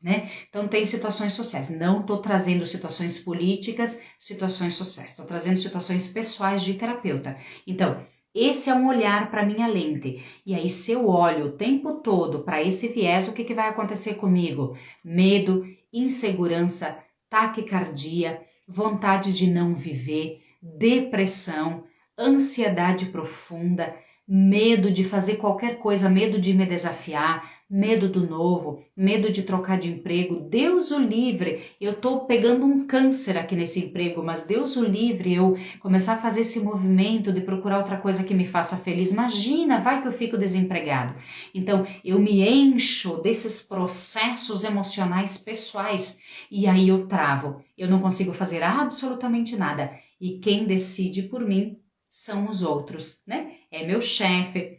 Né? Então tem situações sociais, não estou trazendo situações políticas, situações sociais, estou trazendo situações pessoais de terapeuta. Então, esse é um olhar para minha lente, e aí se eu olho o tempo todo para esse viés, o que vai acontecer comigo? Medo, insegurança, taquicardia, vontade de não viver, depressão, ansiedade profunda, medo de fazer qualquer coisa, medo de me desafiar, medo do novo, medo de trocar de emprego. Deus o livre, eu estou pegando um câncer aqui nesse emprego, mas Deus o livre eu começar a fazer esse movimento de procurar outra coisa que me faça feliz. Imagina, vai que eu fico desempregado. Então eu me encho desses processos emocionais pessoais e aí eu travo, eu não consigo fazer absolutamente nada e quem decide por mim são os outros, né? É meu chefe,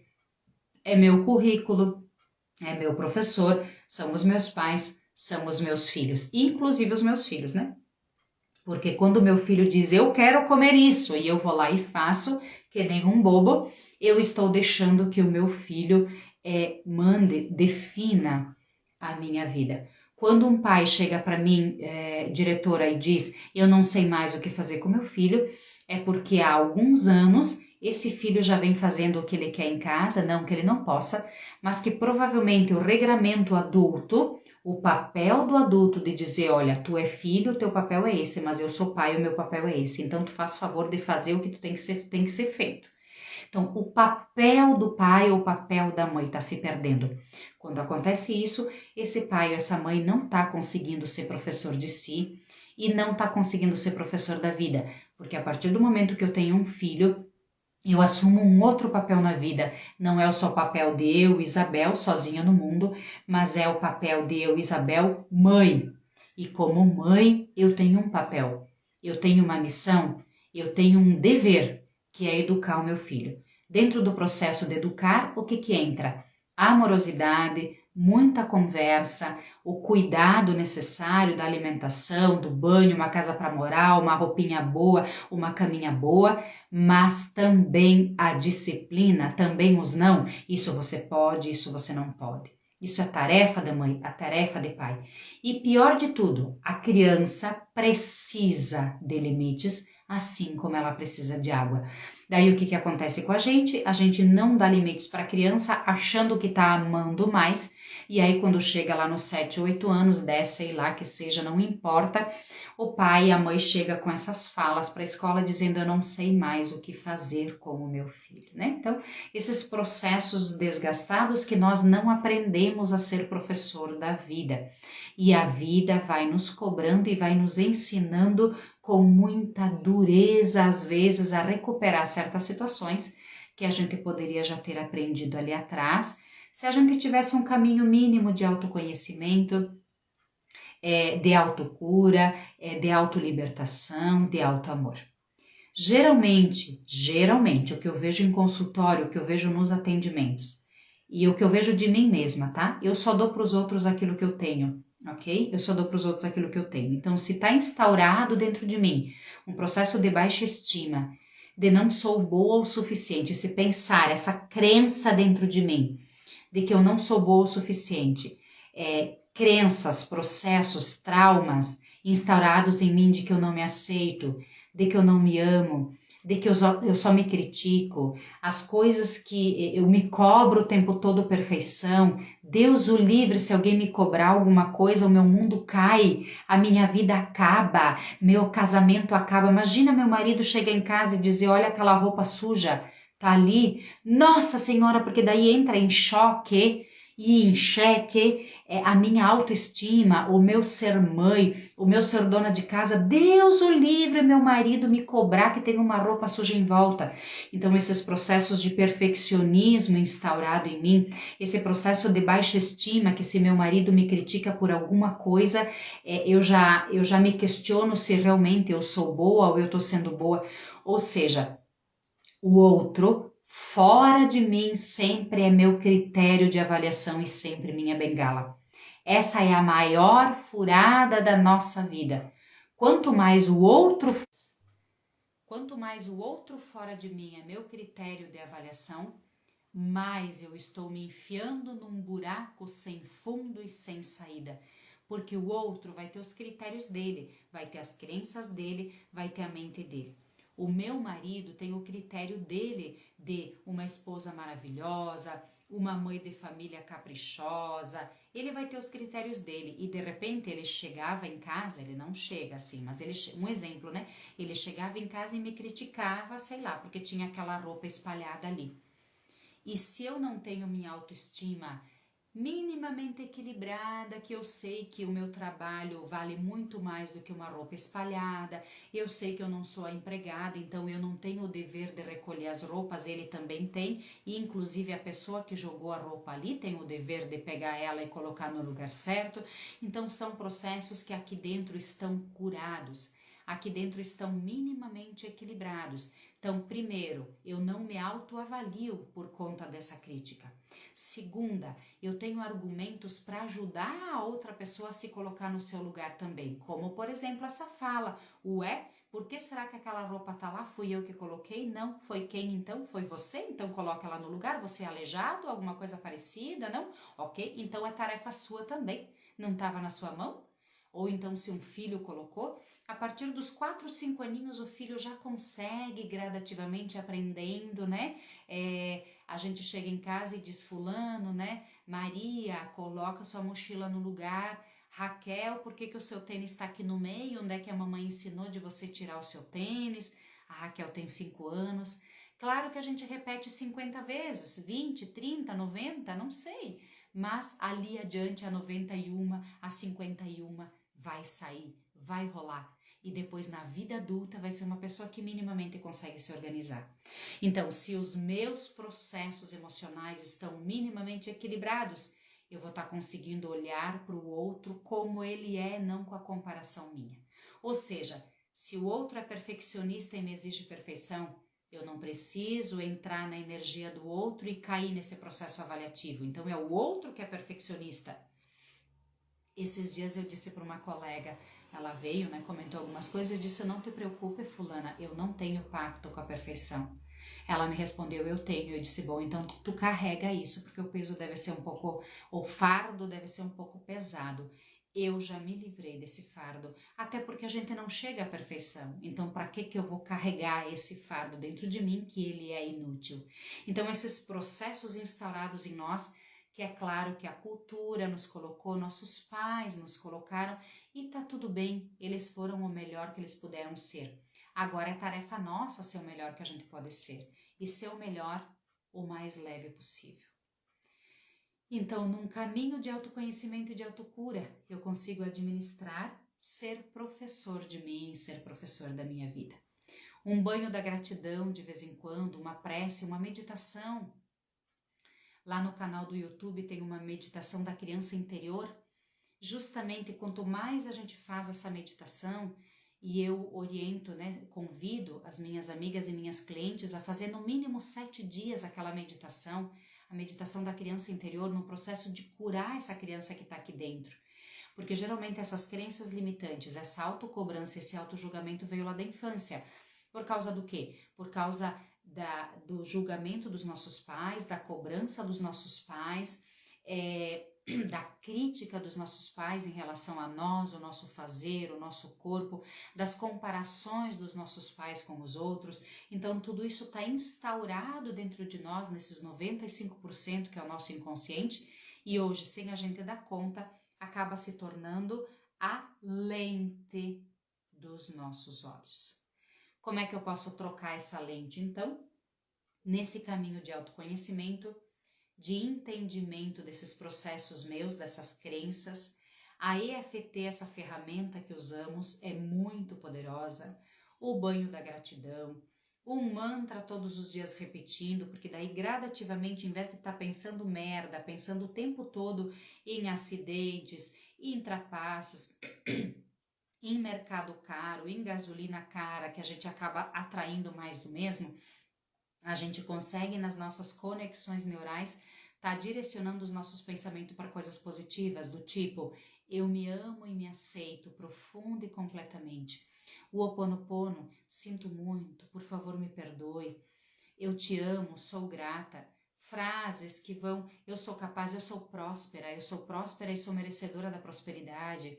é meu currículo, é meu professor, são os meus pais, são os meus filhos, inclusive os meus filhos, né? Porque quando meu filho diz, eu quero comer isso, e eu vou lá e faço, que nem um bobo, eu estou deixando que o meu filho defina a minha vida. Quando um pai chega para mim, diretora, e diz, eu não sei mais o que fazer com meu filho, é porque há alguns anos esse filho já vem fazendo o que ele quer em casa, não que ele não possa, mas que provavelmente o regramento adulto, o papel do adulto de dizer, olha, tu é filho, teu papel é esse, mas eu sou pai, o meu papel é esse, então tu faz favor de fazer o que tu tem que ser feito. Então, o papel do pai ou o papel da mãe está se perdendo. Quando acontece isso, esse pai ou essa mãe não está conseguindo ser professor de si e não está conseguindo ser professor da vida, porque a partir do momento que eu tenho um filho, eu assumo um outro papel na vida. Não é só o papel de eu, Isabel, sozinha no mundo, mas é o papel de eu, Isabel, mãe. E como mãe, eu tenho um papel, eu tenho uma missão, eu tenho um dever, que é educar o meu filho. Dentro do processo de educar, o que entra? Amorosidade, muita conversa, o cuidado necessário da alimentação, do banho, uma casa para morar, uma roupinha boa, uma caminha boa, mas também a disciplina, também os não. Isso você pode, isso você não pode. Isso é tarefa da mãe, a tarefa de pai. E pior de tudo, a criança precisa de limites, assim como ela precisa de água. Daí o que acontece com a gente? A gente não dá limites para a criança, achando que está amando mais, e aí quando chega lá nos 7, 8 anos, 10, sei lá que seja, não importa, o pai e a mãe chegam com essas falas para a escola dizendo eu não sei mais o que fazer com o meu filho, né? Então, esses processos desgastados que nós não aprendemos a ser professor da vida. E a vida vai nos cobrando e vai nos ensinando com muita dureza, às vezes, a recuperar certas situações que a gente poderia já ter aprendido ali atrás, se a gente tivesse um caminho mínimo de autoconhecimento, de autocura, de autolibertação, de autoamor. Geralmente, o que eu vejo em consultório, o que eu vejo nos atendimentos, e o que eu vejo de mim mesma, tá? Eu só dou para os outros aquilo que eu tenho, ok? Eu só dou para os outros aquilo que eu tenho. Então, se está instaurado dentro de mim um processo de baixa estima, de não sou boa o suficiente, se pensar essa crença dentro de mim, de que eu não sou boa o suficiente, crenças, processos, traumas instaurados em mim de que eu não me aceito, de que eu não me amo, de que eu só me critico, as coisas que eu me cobro o tempo todo perfeição, Deus o livre, se alguém me cobrar alguma coisa, o meu mundo cai, a minha vida acaba, meu casamento acaba. Imagina meu marido chegar em casa e dizer, olha aquela roupa suja, tá ali, nossa senhora, porque daí entra em choque e em xeque a minha autoestima, o meu ser mãe, o meu ser dona de casa. Deus o livre, meu marido me cobrar que tem uma roupa suja em volta. Então esses processos de perfeccionismo instaurado em mim, esse processo de baixa estima, que se meu marido me critica por alguma coisa, eu já me questiono se realmente eu sou boa ou eu estou sendo boa. Ou seja, o outro fora de mim sempre é meu critério de avaliação e sempre minha bengala. Essa é a maior furada da nossa vida. Quanto mais o outro fora de mim é meu critério de avaliação, mais eu estou me enfiando num buraco sem fundo e sem saída. Porque o outro vai ter os critérios dele, vai ter as crenças dele, vai ter a mente dele. O meu marido tem o critério dele de uma esposa maravilhosa, uma mãe de família caprichosa. Ele vai ter os critérios dele e de repente ele chegava em casa, ele não chega assim, mas um exemplo, né? Ele chegava em casa e me criticava, sei lá, porque tinha aquela roupa espalhada ali. E se eu não tenho minha autoestima minimamente equilibrada, que eu sei que o meu trabalho vale muito mais do que uma roupa espalhada, eu sei que eu não sou a empregada, então eu não tenho o dever de recolher as roupas, ele também tem, e inclusive a pessoa que jogou a roupa ali tem o dever de pegar ela e colocar no lugar certo. Então são processos que aqui dentro estão curados, aqui dentro estão minimamente equilibrados. Então, primeiro, eu não me autoavalio por conta dessa crítica. Segunda, eu tenho argumentos para ajudar a outra pessoa a se colocar no seu lugar também, como por exemplo essa fala, ué, por que será que aquela roupa tá lá? Fui eu que coloquei? Não, foi quem então? Foi você? Então coloca ela no lugar, você é aleijado, alguma coisa parecida, não? Ok, então é tarefa sua também, não estava na sua mão? Ou então se um filho colocou, a partir dos 4, 5 aninhos o filho já consegue gradativamente aprendendo, né? A gente chega em casa e diz fulano, né? Maria, coloca sua mochila no lugar. Raquel, por que o seu tênis está aqui no meio? Onde é que a mamãe ensinou de você tirar o seu tênis? A Raquel tem 5 anos. Claro que a gente repete 50 vezes, 20, 30, 90, não sei. Mas ali adiante a 91, a 51 vai sair, vai rolar. E depois na vida adulta vai ser uma pessoa que minimamente consegue se organizar. Então, se os meus processos emocionais estão minimamente equilibrados, eu vou estar conseguindo olhar para o outro como ele é, não com a comparação minha. Ou seja, se o outro é perfeccionista e me exige perfeição, Eu não preciso entrar na energia do outro e cair nesse processo avaliativo. Então é o outro que é perfeccionista. Esses dias eu disse para uma colega, ela veio, né, comentou algumas coisas, eu disse, não te preocupe, fulana, eu não tenho pacto com a perfeição. Ela me respondeu, eu tenho. Eu disse, bom, então tu carrega isso, porque o peso deve ser um pouco, o fardo deve ser um pouco pesado. Eu já me livrei desse fardo, até porque a gente não chega à perfeição. Então, para que eu vou carregar esse fardo dentro de mim, que ele é inútil? Então, esses processos instaurados em nós, que é claro que a cultura nos colocou, nossos pais nos colocaram, e tá tudo bem, eles foram o melhor que eles puderam ser. Agora é tarefa nossa ser o melhor que a gente pode ser, e ser o melhor o mais leve possível. Então, num caminho de autoconhecimento e de autocura, eu consigo administrar, ser professor de mim, ser professor da minha vida. Um banho da gratidão de vez em quando, uma prece, uma meditação. Lá no canal do YouTube tem uma meditação da criança interior. Justamente quanto mais a gente faz essa meditação, e eu oriento, né, convido as minhas amigas e minhas clientes a fazer no mínimo 7 dias aquela meditação, a meditação da criança interior, no processo de curar essa criança que está aqui dentro. Porque geralmente essas crenças limitantes, essa autocobrança, esse autojulgamento veio lá da infância. Por causa do quê? Por causa do julgamento dos nossos pais, da cobrança dos nossos pais, da crítica dos nossos pais em relação a nós, o nosso fazer, o nosso corpo, das comparações dos nossos pais com os outros. Então tudo isso está instaurado dentro de nós, nesses 95% que é o nosso inconsciente, e hoje, sem a gente dar conta, acaba se tornando a lente dos nossos olhos. Como é que eu posso trocar essa lente, então? Nesse caminho de autoconhecimento, de entendimento desses processos meus, dessas crenças. A EFT, essa ferramenta que usamos, é muito poderosa. O banho da gratidão, um mantra todos os dias repetindo, porque daí gradativamente, em vez de estar pensando merda, pensando o tempo todo em acidentes, em trapasses, em mercado caro, em gasolina cara, que a gente acaba atraindo mais do mesmo, a gente consegue nas nossas conexões neurais tá direcionando os nossos pensamentos para coisas positivas, do tipo, eu me amo e me aceito profundo e completamente. O Ho'oponopono, sinto muito, por favor me perdoe. Eu te amo, sou grata. Frases que vão, eu sou capaz, eu sou próspera e sou merecedora da prosperidade.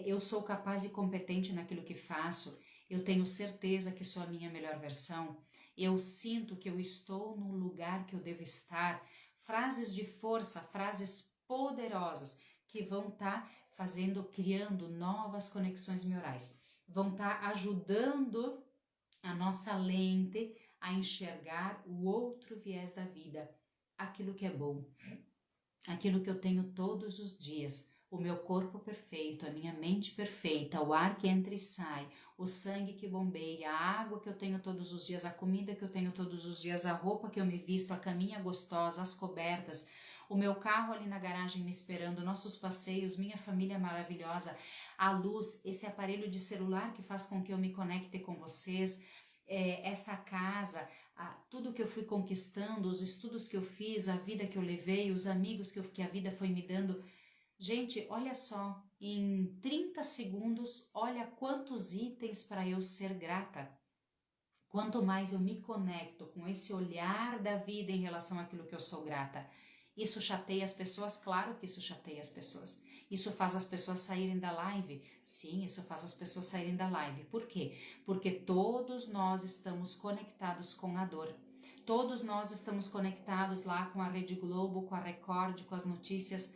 Eu sou capaz e competente naquilo que faço. Eu tenho certeza que sou a minha melhor versão. Eu sinto que eu estou no lugar que eu devo estar. Frases de força, frases poderosas que vão estar criando novas conexões neurais. Vão estar ajudando a nossa lente a enxergar o outro viés da vida. Aquilo que é bom, aquilo que eu tenho todos os dias. O meu corpo perfeito, a minha mente perfeita, o ar que entra e sai, o sangue que bombeia, a água que eu tenho todos os dias, a comida que eu tenho todos os dias, a roupa que eu me visto, a caminha gostosa, as cobertas, o meu carro ali na garagem me esperando, nossos passeios, minha família maravilhosa, a luz, esse aparelho de celular que faz com que eu me conecte com vocês, essa casa, tudo que eu fui conquistando, os estudos que eu fiz, a vida que eu levei, os amigos que a vida foi me dando. Gente, olha só, em 30 segundos, olha quantos itens para eu ser grata. Quanto mais eu me conecto com esse olhar da vida em relação àquilo que eu sou grata, isso chateia as pessoas? Claro que isso chateia as pessoas. Isso faz as pessoas saírem da live? Sim, isso faz as pessoas saírem da live. Por quê? Porque todos nós estamos conectados com a dor. Todos nós estamos conectados lá com a Rede Globo, com a Record, com as notícias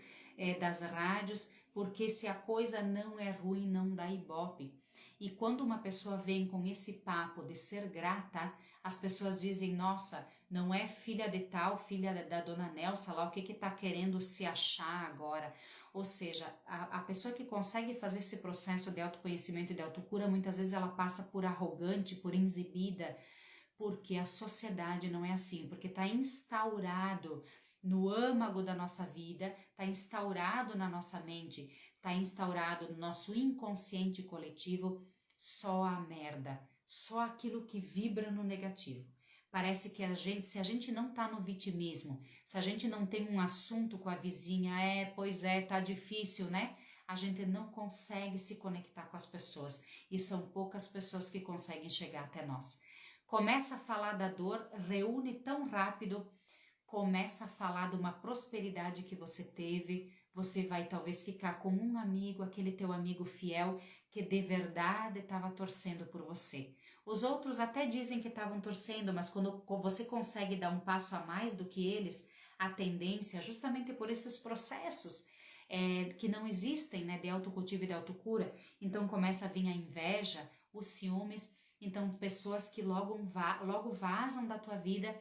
das rádios, porque se a coisa não é ruim, não dá ibope. E quando uma pessoa vem com esse papo de ser grata, as pessoas dizem, nossa, não é filha de tal, filha da dona Nelsa lá, o que tá querendo se achar agora? Ou seja, a pessoa que consegue fazer esse processo de autoconhecimento e de autocura, muitas vezes ela passa por arrogante, por exibida, porque a sociedade não é assim, porque está instaurado no âmago da nossa vida, está instaurado na nossa mente, está instaurado no nosso inconsciente coletivo só a merda, só aquilo que vibra no negativo. Parece que se a gente não tá no vitimismo, se a gente não tem um assunto com a vizinha, pois é, tá difícil, né? A gente não consegue se conectar com as pessoas e são poucas pessoas que conseguem chegar até nós. Começa a falar da dor, reúne tão rápido, começa a falar de uma prosperidade que você teve, você vai talvez ficar com um amigo, aquele teu amigo fiel, que de verdade estava torcendo por você. Os outros até dizem que estavam torcendo, mas quando você consegue dar um passo a mais do que eles, a tendência, justamente por esses processos que não existem, né, de autocultivo e de autocura, então começa a vir a inveja, os ciúmes, então pessoas que logo vazam da tua vida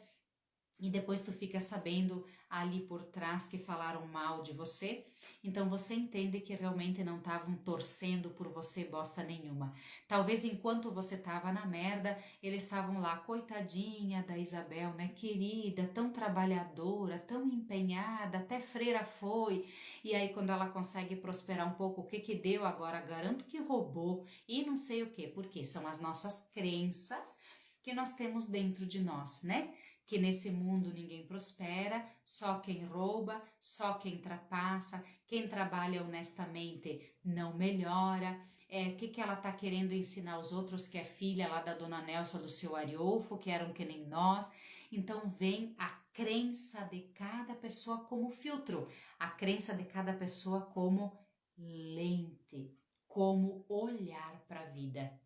e depois tu fica sabendo ali por trás que falaram mal de você, então você entende que realmente não estavam torcendo por você bosta nenhuma. Talvez enquanto você tava na merda, eles estavam lá, coitadinha da Isabel, né, querida, tão trabalhadora, tão empenhada, até freira foi, e aí quando ela consegue prosperar um pouco, o que que deu agora? Garanto que roubou, e não sei o que, porque são as nossas crenças que nós temos dentro de nós, né? Que nesse mundo ninguém prospera, só quem rouba, só quem trapassa, quem trabalha honestamente não melhora. O que ela tá querendo ensinar aos outros, que é filha lá da dona Nelsa do seu Ariolfo, que eram que nem nós. Então vem a crença de cada pessoa como filtro, a crença de cada pessoa como lente, como olhar para a vida.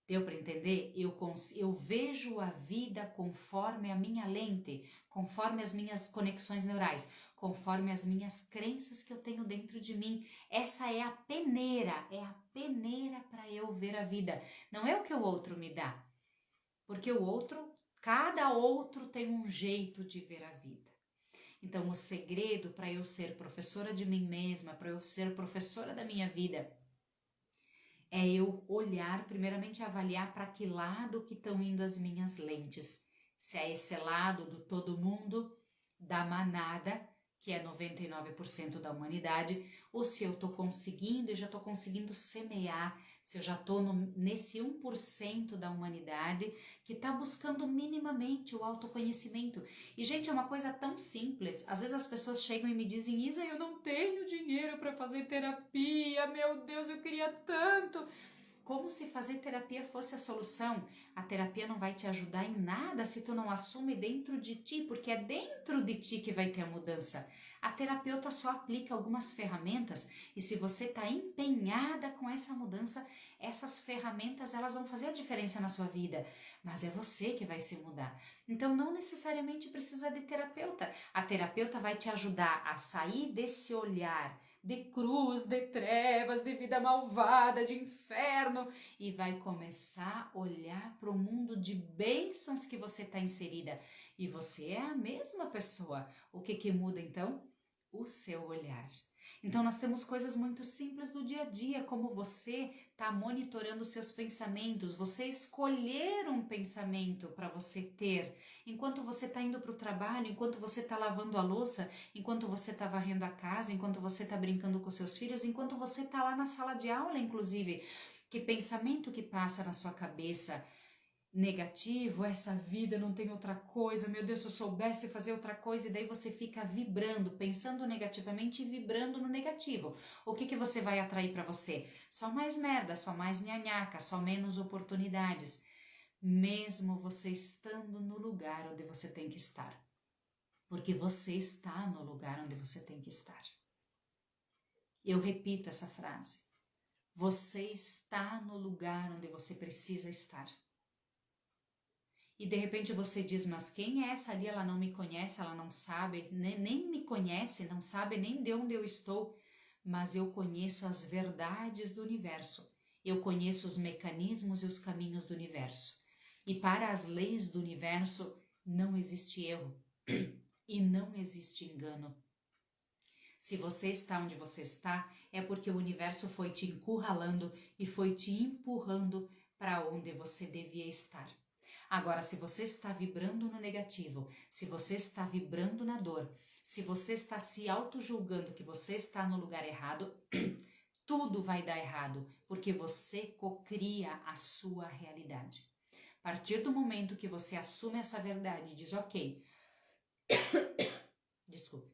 Deu para entender? Eu vejo a vida conforme a minha lente, conforme as minhas conexões neurais, conforme as minhas crenças que eu tenho dentro de mim. Essa é a peneira para eu ver a vida. Não é o que o outro me dá, porque cada outro tem um jeito de ver a vida. Então, o segredo para eu ser professora de mim mesma, para eu ser professora da minha vida, é eu olhar, primeiramente avaliar para que lado que estão indo as minhas lentes. Se é esse lado do todo mundo, da manada, que é 99% da humanidade, ou se eu estou conseguindo e já estou conseguindo semear, se eu já estou nesse 1% da humanidade que está buscando minimamente o autoconhecimento. E, gente, é uma coisa tão simples. Às vezes as pessoas chegam e me dizem, Isa, eu não tenho dinheiro para fazer terapia, meu Deus, eu queria tanto. Como se fazer terapia fosse a solução. A terapia não vai te ajudar em nada se tu não assume dentro de ti, porque é dentro de ti que vai ter a mudança. A terapeuta só aplica algumas ferramentas e se você está empenhada com essa mudança, essas ferramentas elas vão fazer a diferença na sua vida, mas é você que vai se mudar. Então não necessariamente precisa de terapeuta. A terapeuta vai te ajudar a sair desse olhar de cruz, de trevas, de vida malvada, de inferno, e vai começar a olhar para o mundo de bênçãos que você está inserida. E você é a mesma pessoa. O que muda então? O seu olhar. Então nós temos coisas muito simples do dia a dia, como você está monitorando seus pensamentos, você escolher um pensamento para você ter, enquanto você está indo para o trabalho, enquanto você está lavando a louça, enquanto você está varrendo a casa, enquanto você está brincando com seus filhos, enquanto você está lá na sala de aula, inclusive. Que pensamento que passa na sua cabeça? Negativo, essa vida não tem outra coisa, meu Deus, se eu soubesse fazer outra coisa, e daí você fica vibrando, pensando negativamente e vibrando no negativo. O que você vai atrair para você? Só mais merda, só mais nhanhaca, só menos oportunidades, mesmo você estando no lugar onde você tem que estar. Porque você está no lugar onde você tem que estar. Eu repito essa frase. Você está no lugar onde você precisa estar. E de repente você diz, mas quem é essa ali? Ela não me conhece, ela não sabe, nem me conhece, não sabe nem de onde eu estou. Mas eu conheço as verdades do universo. Eu conheço os mecanismos e os caminhos do universo. E para as leis do universo não existe erro e não existe engano. Se você está onde você está, é porque o universo foi te encurralando e foi te empurrando para onde você devia estar. Agora, se você está vibrando no negativo, se você está vibrando na dor, se você está se auto-julgando que você está no lugar errado, tudo vai dar errado, porque você cocria a sua realidade. A partir do momento que você assume essa verdade e diz, ok, desculpe,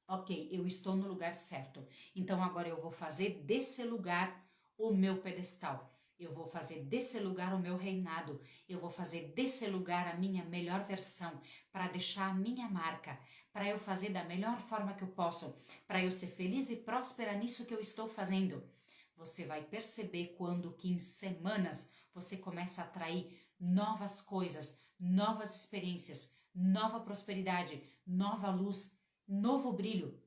ok, eu estou no lugar certo, então agora eu vou fazer desse lugar o meu pedestal. Eu vou fazer desse lugar o meu reinado. Eu vou fazer desse lugar a minha melhor versão, para deixar a minha marca, para eu fazer da melhor forma que eu posso, para eu ser feliz e próspera nisso que eu estou fazendo. Você vai perceber quando que em semanas você começa a atrair novas coisas, novas experiências, nova prosperidade, nova luz, novo brilho,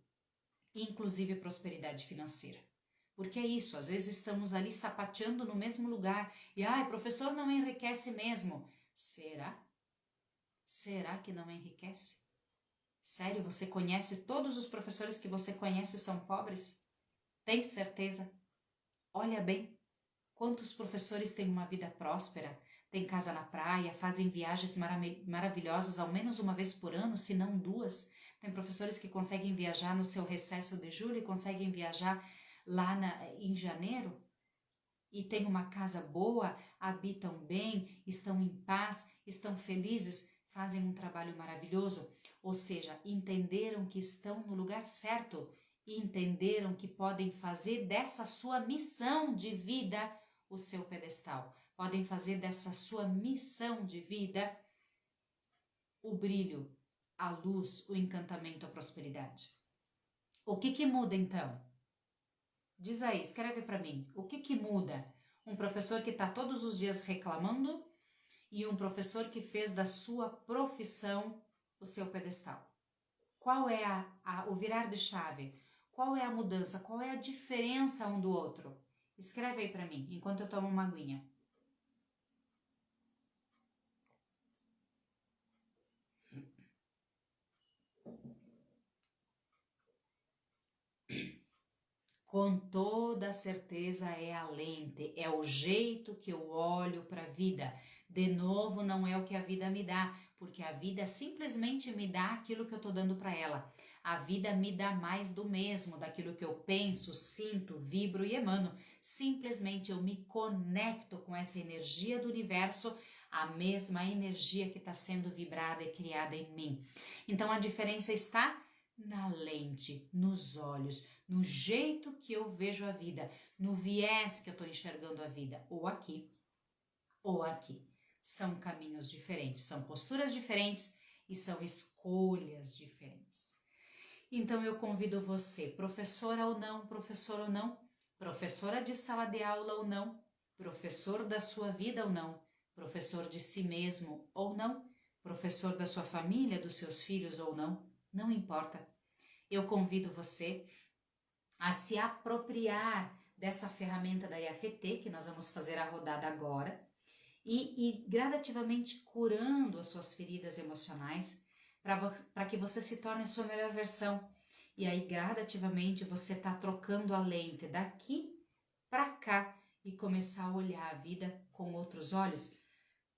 inclusive prosperidade financeira. Porque é isso, às vezes estamos ali sapateando no mesmo lugar e, professor, não enriquece mesmo. Será? Será que não enriquece? Sério, você conhece todos os professores que você conhece são pobres? Tem certeza? Olha bem, quantos professores têm uma vida próspera, têm casa na praia, fazem viagens maravilhosas ao menos uma vez por ano, se não duas. Tem professores que conseguem viajar no seu recesso de julho e conseguem viajar lá em janeiro, e têm uma casa boa, habitam bem, estão em paz, estão felizes, fazem um trabalho maravilhoso, ou seja, entenderam que estão no lugar certo e entenderam que podem fazer dessa sua missão de vida o seu pedestal, podem fazer dessa sua missão de vida o brilho, a luz, o encantamento, a prosperidade. O que muda então? Diz aí, escreve para mim, o que muda? Um professor que está todos os dias reclamando e um professor que fez da sua profissão o seu pedestal. Qual é o virar de chave? Qual é a mudança? Qual é a diferença um do outro? Escreve aí para mim, enquanto eu tomo uma aguinha. Com toda certeza é a lente, é o jeito que eu olho para a vida. De novo, não é o que a vida me dá, porque a vida simplesmente me dá aquilo que eu estou dando para ela. A vida me dá mais do mesmo, daquilo que eu penso, sinto, vibro e emano. Simplesmente eu me conecto com essa energia do universo, a mesma energia que está sendo vibrada e criada em mim. Então a diferença está na lente, nos olhos, no jeito que eu vejo a vida, no viés que eu estou enxergando a vida, ou aqui, ou aqui. São caminhos diferentes, são posturas diferentes e são escolhas diferentes. Então eu convido você, professora ou não, professora de sala de aula ou não, professor da sua vida ou não, professor de si mesmo ou não, professor da sua família, dos seus filhos ou não, não importa. Eu convido você a se apropriar dessa ferramenta da EFT, que nós vamos fazer a rodada agora, e gradativamente curando as suas feridas emocionais, para que você se torne a sua melhor versão. E aí, gradativamente, você está trocando a lente daqui para cá e começar a olhar a vida com outros olhos,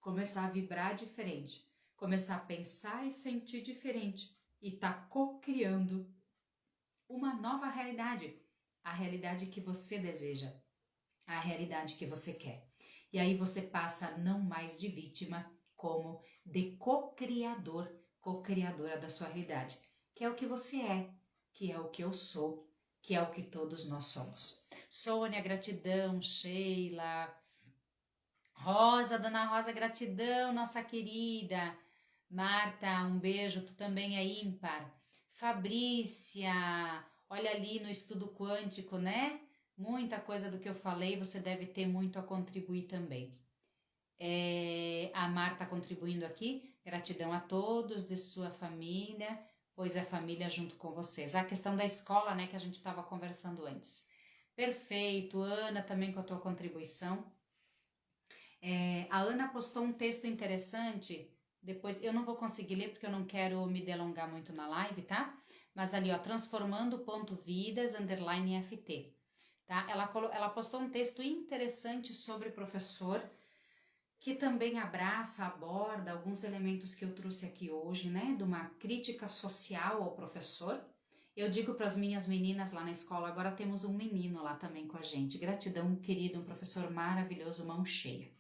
começar a vibrar diferente, começar a pensar e sentir diferente e tá co-criando uma nova realidade, a realidade que você deseja, a realidade que você quer. E aí você passa não mais de vítima, como de co-criador, co-criadora da sua realidade, que é o que você é, que é o que eu sou, que é o que todos nós somos. Sônia, gratidão, Sheila, Rosa, Dona Rosa, gratidão, nossa querida. Marta, um beijo, tu também é ímpar. Fabrícia, olha ali no estudo quântico, né? Muita coisa do que eu falei, você deve ter muito a contribuir também. A Marta contribuindo aqui, gratidão a todos de sua família, pois é família junto com vocês. A questão da escola, né, que a gente estava conversando antes. Perfeito, Ana também com a tua contribuição. A Ana postou um texto interessante, depois eu não vou conseguir ler porque eu não quero me delongar muito na live, tá? Mas ali, ó, transformando.vidas_FT, tá? Ela postou um texto interessante sobre professor, que também aborda alguns elementos que eu trouxe aqui hoje, né? De uma crítica social ao professor. Eu digo para as minhas meninas lá na escola, agora temos um menino lá também com a gente. Gratidão, querido, um professor maravilhoso, mão cheia.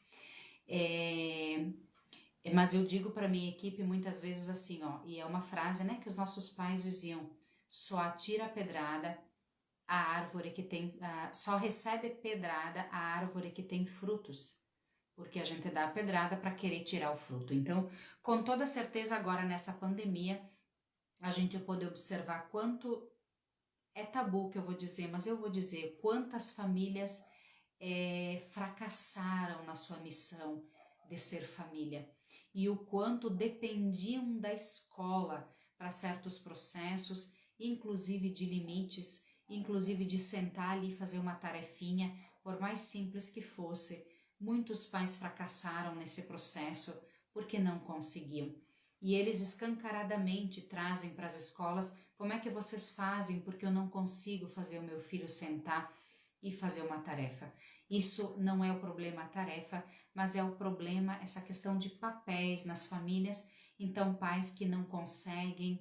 Mas eu digo para minha equipe muitas vezes assim, ó, e é uma frase, né, que os nossos pais diziam: só atira a pedrada a árvore que tem, só recebe pedrada a árvore que tem frutos, porque a gente dá a pedrada para querer tirar o fruto. Então, com toda certeza agora nessa pandemia, a gente pode observar quanto é tabu que eu vou dizer, mas eu vou dizer quantas famílias fracassaram na sua missão de ser família e o quanto dependiam da escola para certos processos, inclusive de limites, inclusive de sentar ali e fazer uma tarefinha, por mais simples que fosse. Muitos pais fracassaram nesse processo porque não conseguiam. E eles escancaradamente trazem para as escolas: como é que vocês fazem porque eu não consigo fazer o meu filho sentar e fazer uma tarefa. Isso não é o problema a tarefa, mas é o problema, essa questão de papéis nas famílias. Então, pais que não conseguem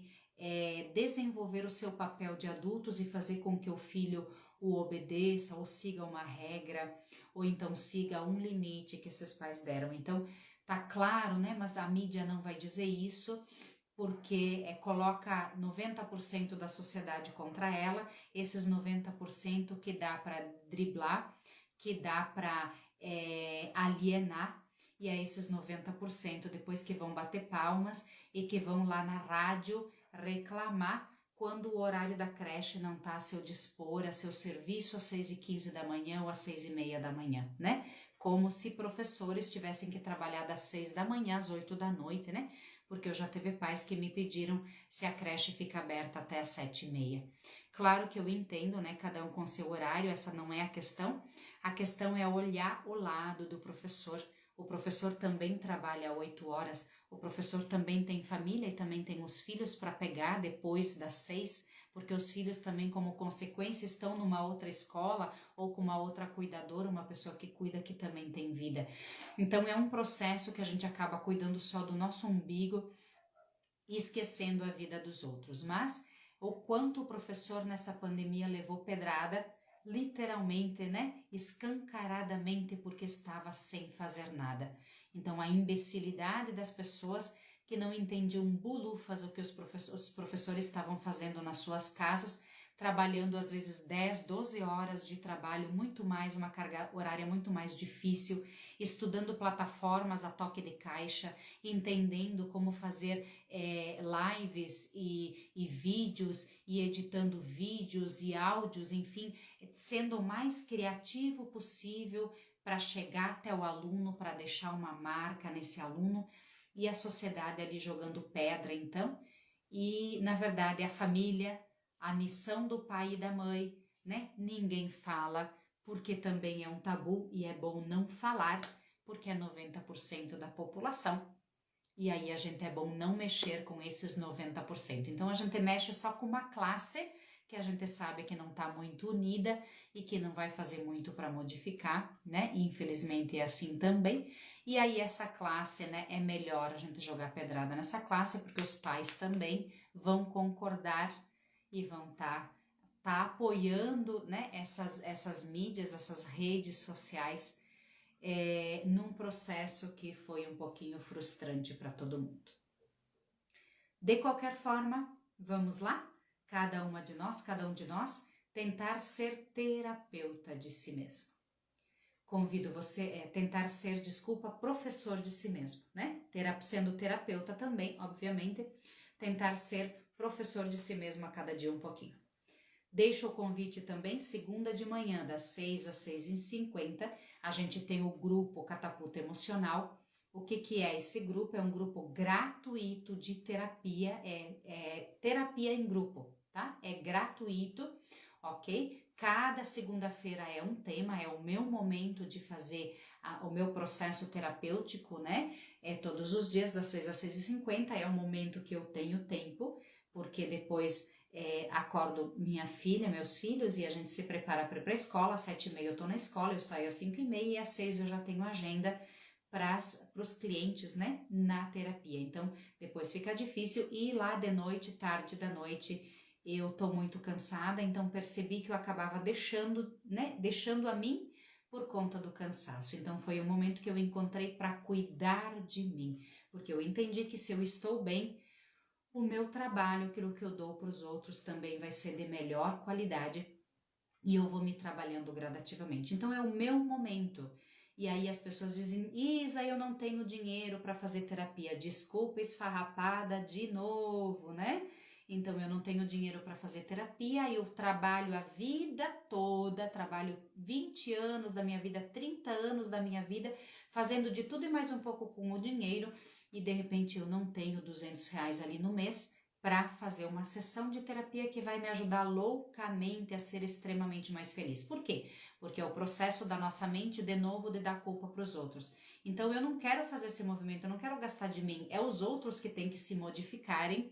desenvolver o seu papel de adultos e fazer com que o filho o obedeça ou siga uma regra, ou então siga um limite que esses pais deram. Então, tá claro, né? Mas a mídia não vai dizer isso, porque coloca 90% da sociedade contra ela, esses 90% que dá para driblar, que dá para alienar, e é esses 90% depois que vão bater palmas e que vão lá na rádio reclamar quando o horário da creche não está a seu dispor, a seu serviço às 6h15 da manhã ou às 6h30 da manhã, né? Como se professores tivessem que trabalhar das 6 da manhã às 8 da noite, né? Porque eu já teve pais que me pediram se a creche fica aberta até às 7h30. Claro que eu entendo, né? Cada um com seu horário, essa não é a questão. A questão é olhar o lado do professor. O professor também trabalha 8 horas, o professor também tem família e também tem os filhos para pegar depois das 6, porque os filhos também, como consequência, estão numa outra escola ou com uma outra cuidadora, uma pessoa que cuida que também tem vida. Então é um processo que a gente acaba cuidando só do nosso umbigo e esquecendo a vida dos outros. Mas o quanto o professor nessa pandemia levou pedrada, literalmente, né, escancaradamente, porque estava sem fazer nada. Então a imbecilidade das pessoas que não entendiam bulufas o que os professores estavam fazendo nas suas casas, trabalhando às vezes 10, 12 horas de trabalho, muito mais, uma carga horária muito mais difícil, estudando plataformas a toque de caixa, entendendo como fazer lives e vídeos, e editando vídeos e áudios, enfim, sendo o mais criativo possível para chegar até o aluno, para deixar uma marca nesse aluno, e a sociedade ali jogando pedra, então, e na verdade a família, a missão do pai e da mãe, né? Ninguém fala, porque também é um tabu e é bom não falar, porque é 90% da população. E aí a gente é bom não mexer com esses 90%. Então a gente mexe só com uma classe que a gente sabe que não está muito unida e que não vai fazer muito para modificar, né? Infelizmente é assim também. E aí essa classe, né, é melhor a gente jogar pedrada nessa classe, porque os pais também vão concordar e vão tá apoiando, né, essas mídias, essas redes sociais, num processo que foi um pouquinho frustrante para todo mundo. De qualquer forma, vamos lá? Cada um de nós, tentar ser terapeuta de si mesmo. Convido você a tentar ser, professor de si mesmo, né? Sendo terapeuta também, obviamente, tentar ser professor de si mesmo a cada dia um pouquinho. Deixo o convite também, segunda de manhã, das 6 às 6h50, a gente tem o grupo Catapulta Emocional. O que é esse grupo? É um grupo gratuito de terapia, terapia em grupo, tá? É gratuito, ok? Cada segunda-feira é um tema, é o meu momento de fazer o meu processo terapêutico, né? É todos os dias, das 6 às 6h50, é o momento que eu tenho tempo, porque depois acordo minha filha, meus filhos, e a gente se prepara para ir para a escola. Às 7h30 eu estou na escola, eu saio às 5h30 e às 6 eu já tenho agenda para os clientes, né, na terapia. Então, depois fica difícil ir lá de noite, tarde da noite, eu tô muito cansada, então percebi que eu acabava deixando, né, deixando a mim por conta do cansaço. Então foi o momento que eu encontrei para cuidar de mim, porque eu entendi que se eu estou bem, o meu trabalho, aquilo que eu dou para os outros também vai ser de melhor qualidade e eu vou me trabalhando gradativamente. Então é o meu momento. E aí as pessoas dizem, Isa, eu não tenho dinheiro para fazer terapia. Desculpa, esfarrapada de novo, né? Então eu não tenho dinheiro para fazer terapia, eu trabalho a vida toda, trabalho 20 anos da minha vida, 30 anos da minha vida, fazendo de tudo e mais um pouco com o dinheiro, e de repente eu não tenho R$ 200 ali no mês para fazer uma sessão de terapia que vai me ajudar loucamente a ser extremamente mais feliz. Por quê? Porque é o processo da nossa mente, de novo, de dar culpa para os outros. Então eu não quero fazer esse movimento, eu não quero gastar de mim, é os outros que têm que se modificarem,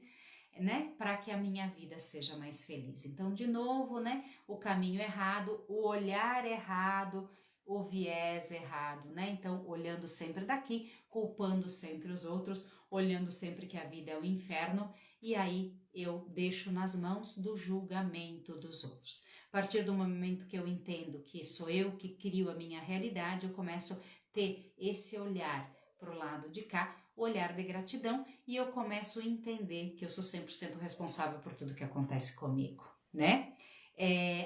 né, para que a minha vida seja mais feliz. Então, de novo, né, o caminho errado, o olhar errado, o viés errado, né? Então, olhando sempre daqui, culpando sempre os outros, olhando sempre que a vida é um inferno, e aí eu deixo nas mãos do julgamento dos outros. A partir do momento que eu entendo que sou eu que crio a minha realidade, eu começo a ter esse olhar pro lado de cá, olhar de gratidão, e eu começo a entender que eu sou 100% responsável por tudo que acontece comigo, né?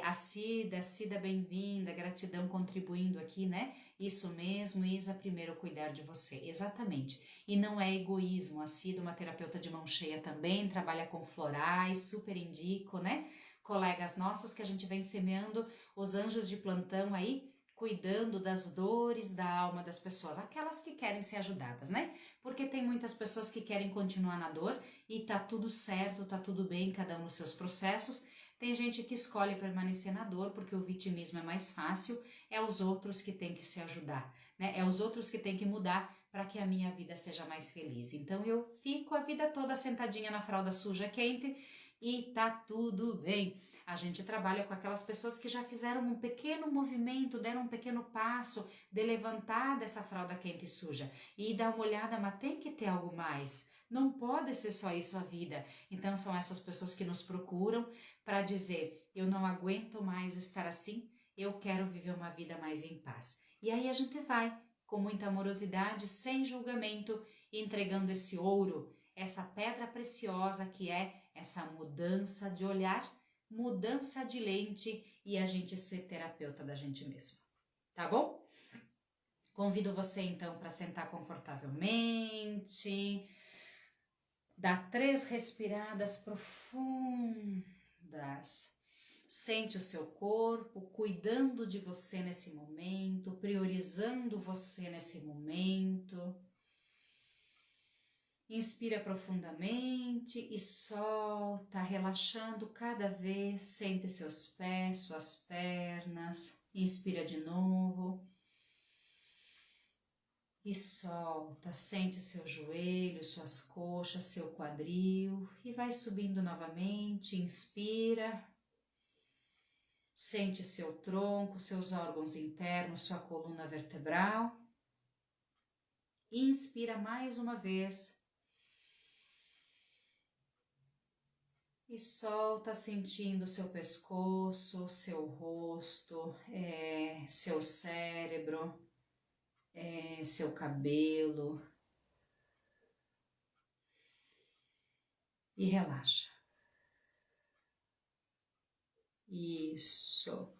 A Cida, bem-vinda, gratidão contribuindo aqui, né? Isso mesmo, Isa, primeiro cuidar de você, exatamente. E não é egoísmo, a Cida, uma terapeuta de mão cheia também, trabalha com florais, super indico, né? Colegas nossas que a gente vem semeando os anjos de plantão aí, cuidando das dores da alma das pessoas, aquelas que querem ser ajudadas, né? Porque tem muitas pessoas que querem continuar na dor e tá tudo certo, tá tudo bem, cada um nos seus processos. Tem gente que escolhe permanecer na dor porque o vitimismo é mais fácil, é os outros que têm que se ajudar, né? É os outros que têm que mudar para que a minha vida seja mais feliz. Então eu fico a vida toda sentadinha na fralda suja quente e tá tudo bem. A gente trabalha com aquelas pessoas que já fizeram um pequeno movimento, deram um pequeno passo de levantar dessa fralda quente e suja e dar uma olhada, mas tem que ter algo mais. Não pode ser só isso a vida. Então são essas pessoas que nos procuram para dizer, eu não aguento mais estar assim, eu quero viver uma vida mais em paz. E aí a gente vai com muita amorosidade, sem julgamento, entregando esse ouro, essa pedra preciosa que é essa mudança de olhar, mudança de lente e a gente ser terapeuta da gente mesma. Tá bom? Convido você então para sentar confortavelmente, dar 3 respiradas profundas. Sente o seu corpo cuidando de você nesse momento, priorizando você nesse momento. Inspira profundamente e solta, relaxando cada vez. Sente seus pés, suas pernas. Inspira de novo. E solta, sente seu joelho, suas coxas, seu quadril e vai subindo novamente. Inspira, sente seu tronco, seus órgãos internos, sua coluna vertebral. Inspira mais uma vez e solta, sentindo seu pescoço, seu rosto, seu cérebro. Seu cabelo e relaxa. Isso.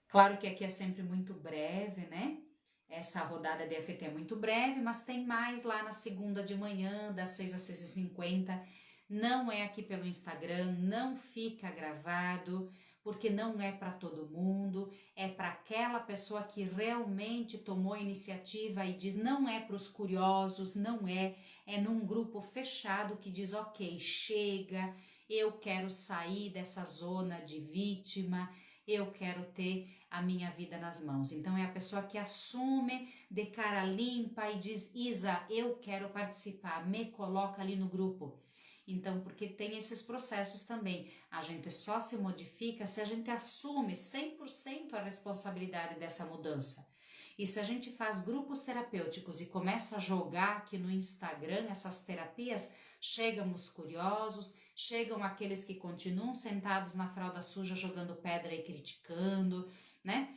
Claro que aqui é sempre muito breve, né? Essa rodada de EFT é muito breve, mas tem mais lá na segunda de manhã, das 6 às 6h50. Não é aqui pelo Instagram, não fica gravado, porque não é para todo mundo, é para aquela pessoa que realmente tomou a iniciativa e diz, não é para os curiosos, não é num grupo fechado que diz, ok, chega, eu quero sair dessa zona de vítima, eu quero ter a minha vida nas mãos. Então é a pessoa que assume de cara limpa e diz, Isa, eu quero participar, me coloca ali no grupo. Então, porque tem esses processos também. A gente só se modifica se a gente assume 100% a responsabilidade dessa mudança. E se a gente faz grupos terapêuticos e começa a jogar aqui no Instagram essas terapias, chegam os curiosos, chegam aqueles que continuam sentados na fralda suja jogando pedra e criticando, né?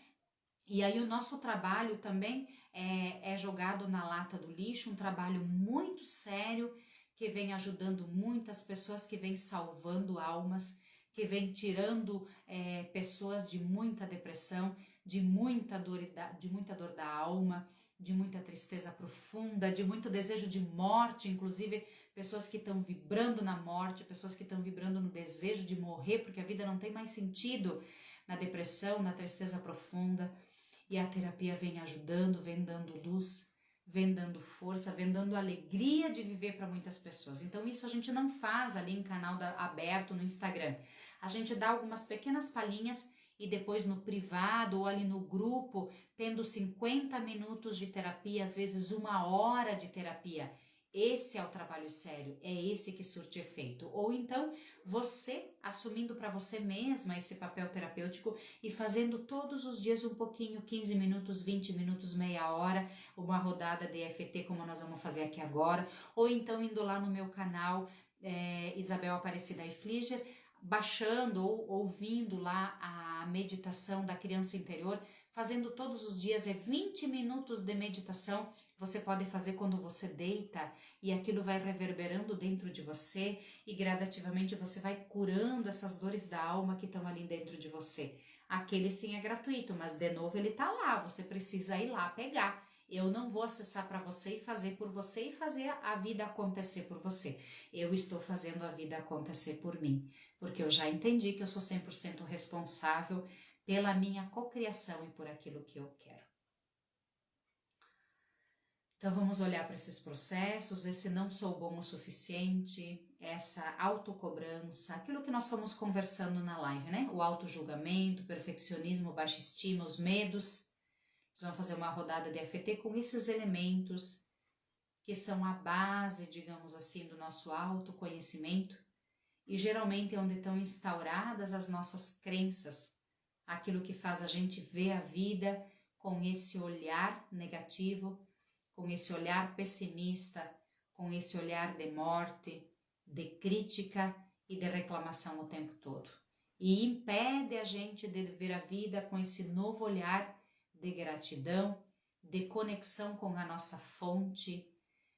E aí o nosso trabalho também é jogado na lata do lixo, um trabalho muito sério que vem ajudando muitas pessoas, que vem salvando almas, que vem tirando pessoas de muita depressão, de muita dor da alma, de muita tristeza profunda, de muito desejo de morte, inclusive pessoas que estão vibrando na morte, pessoas que estão vibrando no desejo de morrer, porque a vida não tem mais sentido, na depressão, na tristeza profunda. E a terapia vem ajudando, vem dando luz, vem dando força, vem dando alegria de viver para muitas pessoas. Então isso a gente não faz ali em canal aberto no Instagram. A gente dá algumas pequenas palhinhas e depois no privado ou ali no grupo, tendo 50 minutos de terapia, às vezes 1 hora de terapia. Esse é o trabalho sério, é esse que surte efeito. Ou então, você assumindo para você mesma esse papel terapêutico e fazendo todos os dias um pouquinho, 15 minutos, 20 minutos, meia hora, uma rodada de EFT como nós vamos fazer aqui agora. Ou então indo lá no meu canal, Isabel Aparecida Ifliger, baixando ou ouvindo lá a meditação da criança interior, fazendo todos os dias, 20 minutos de meditação, você pode fazer quando você deita e aquilo vai reverberando dentro de você e gradativamente você vai curando essas dores da alma que estão ali dentro de você. Aquele sim é gratuito, mas de novo ele tá lá, você precisa ir lá pegar. Eu não vou acessar para você e fazer por você e fazer a vida acontecer por você. Eu estou fazendo a vida acontecer por mim, porque eu já entendi que eu sou 100% responsável pela minha cocriação e por aquilo que eu quero. Então vamos olhar para esses processos, esse não sou bom o suficiente, essa autocobrança, aquilo que nós fomos conversando na live, né? O autojulgamento, o perfeccionismo, baixa estima, os medos. Nós vamos fazer uma rodada de EFT com esses elementos que são a base, digamos assim, do nosso autoconhecimento e geralmente é onde estão instauradas as nossas crenças, aquilo que faz a gente ver a vida com esse olhar negativo, com esse olhar pessimista, com esse olhar de morte, de crítica e de reclamação o tempo todo. E impede a gente de ver a vida com esse novo olhar de gratidão, de conexão com a nossa fonte,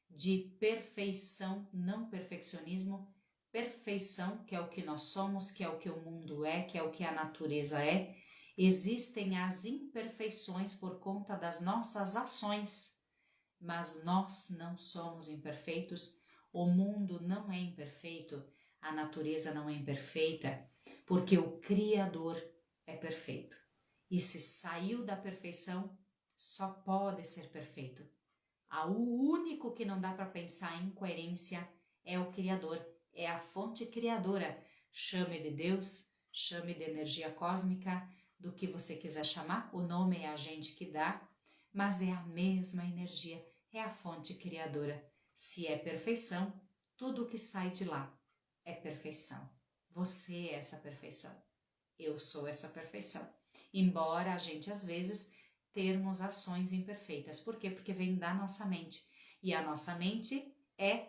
de perfeição, não perfeccionismo, perfeição, que é o que nós somos, que é o que o mundo é, que é o que a natureza é. Existem as imperfeições por conta das nossas ações, mas nós não somos imperfeitos, o mundo não é imperfeito, a natureza não é imperfeita, porque o Criador é perfeito. E se saiu da perfeição, só pode ser perfeito. O único que não dá para pensar em coerência é o Criador, é a fonte criadora. Chame de Deus, chame de energia cósmica, do que você quiser chamar, o nome é a gente que dá, mas é a mesma energia, é a fonte criadora. Se é perfeição, tudo que sai de lá é perfeição. Você é essa perfeição. Eu sou essa perfeição. Embora a gente, às vezes, termos ações imperfeitas. Por quê? Porque vem da nossa mente. E a nossa mente é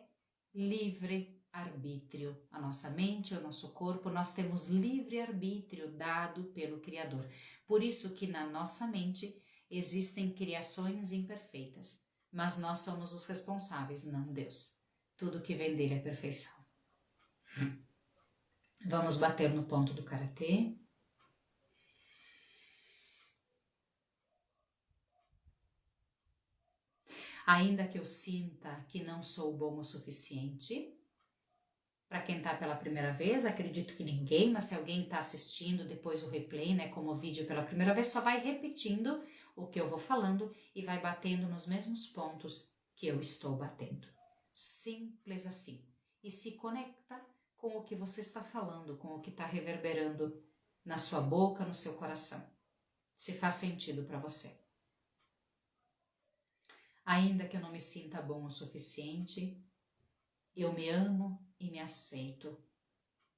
livre-arbítrio. A nossa mente, o nosso corpo, nós temos livre-arbítrio dado pelo Criador. Por isso que na nossa mente existem criações imperfeitas. Mas nós somos os responsáveis, não Deus. Tudo que vem dele é perfeição. Vamos bater no ponto do Karatê. Ainda que eu sinta que não sou bom o suficiente, para quem está pela primeira vez, acredito que ninguém, mas se alguém está assistindo depois o replay, né, como vídeo pela primeira vez, só vai repetindo o que eu vou falando e vai batendo nos mesmos pontos que eu estou batendo. Simples assim. E se conecta com o que você está falando, com o que está reverberando na sua boca, no seu coração. Se faz sentido para você. Ainda que eu não me sinta bom o suficiente, eu me amo e me aceito,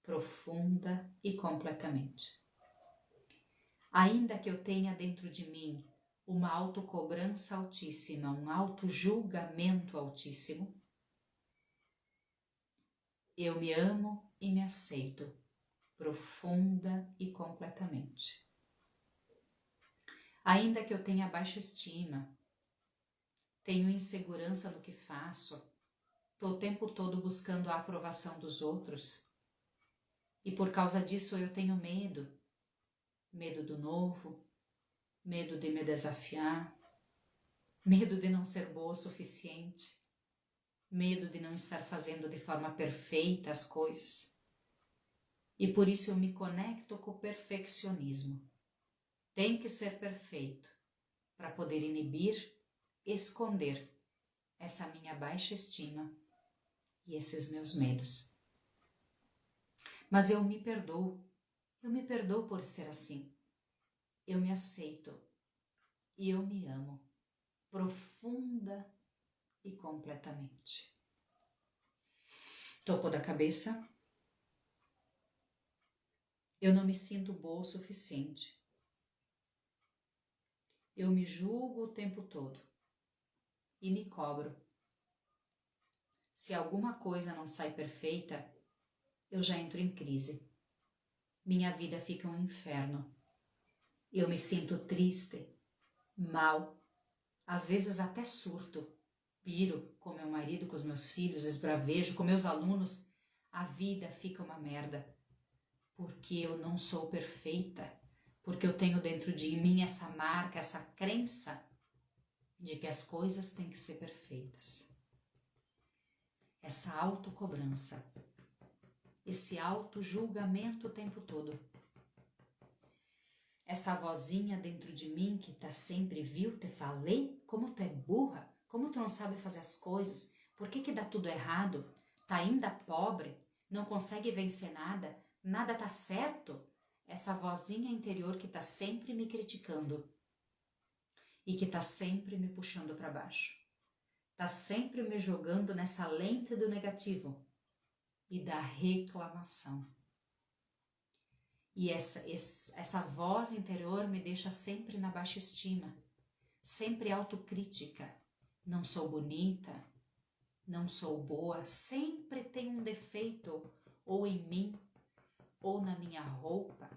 profunda e completamente. Ainda que eu tenha dentro de mim uma autocobrança altíssima, um autojulgamento altíssimo, eu me amo e me aceito profunda e completamente. Ainda que eu tenha baixa estima, tenho insegurança no que faço, estou o tempo todo buscando a aprovação dos outros, e por causa disso eu tenho medo, medo do novo, medo de me desafiar, medo de não ser boa o suficiente, medo de não estar fazendo de forma perfeita as coisas. E por isso eu me conecto com o perfeccionismo. Tem que ser perfeito para poder inibir, esconder essa minha baixa estima e esses meus medos. Mas eu me perdoo por ser assim. Eu me aceito e eu me amo profunda e completamente. Topo da cabeça. Eu não me sinto boa o suficiente. Eu me julgo o tempo todo e me cobro. Se alguma coisa não sai perfeita, eu já entro em crise. Minha vida fica um inferno. Eu me sinto triste, mal, às vezes até surto. Piro com meu marido, com os meus filhos, esbravejo com meus alunos. A vida fica uma merda. Porque eu não sou perfeita. Porque eu tenho dentro de mim essa marca, essa crença de que as coisas têm que ser perfeitas. Essa autocobrança, esse auto-julgamento o tempo todo. Essa vozinha dentro de mim que tá sempre, viu, te falei, como tu é burra, como tu não sabe fazer as coisas, por que dá tudo errado, tá ainda pobre, não consegue vencer nada, nada tá certo. Essa vozinha interior que tá sempre me criticando e que tá sempre me puxando para baixo. Tá sempre me jogando nessa lente do negativo e da reclamação. E essa voz interior me deixa sempre na baixa estima, sempre autocrítica. Não sou bonita, não sou boa, sempre tem um defeito ou em mim, ou na minha roupa,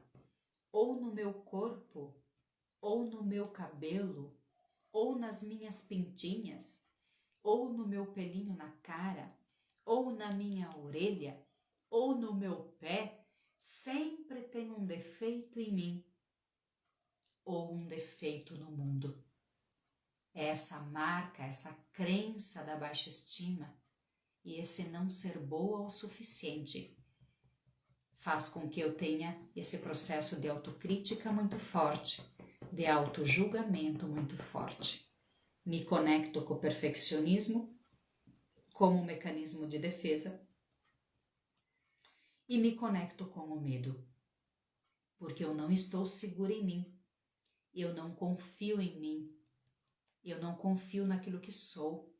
ou no meu corpo, ou no meu cabelo, ou nas minhas pintinhas, ou no meu pelinho na cara, ou na minha orelha, ou no meu pé. Sempre tem um defeito em mim ou um defeito no mundo. É essa marca, essa crença da baixa estima e esse não ser boa o suficiente faz com que eu tenha esse processo de autocrítica muito forte, de autojulgamento muito forte. Me conecto com o perfeccionismo como um mecanismo de defesa e me conecto com o medo, porque eu não estou segura em mim, eu não confio em mim, eu não confio naquilo que sou,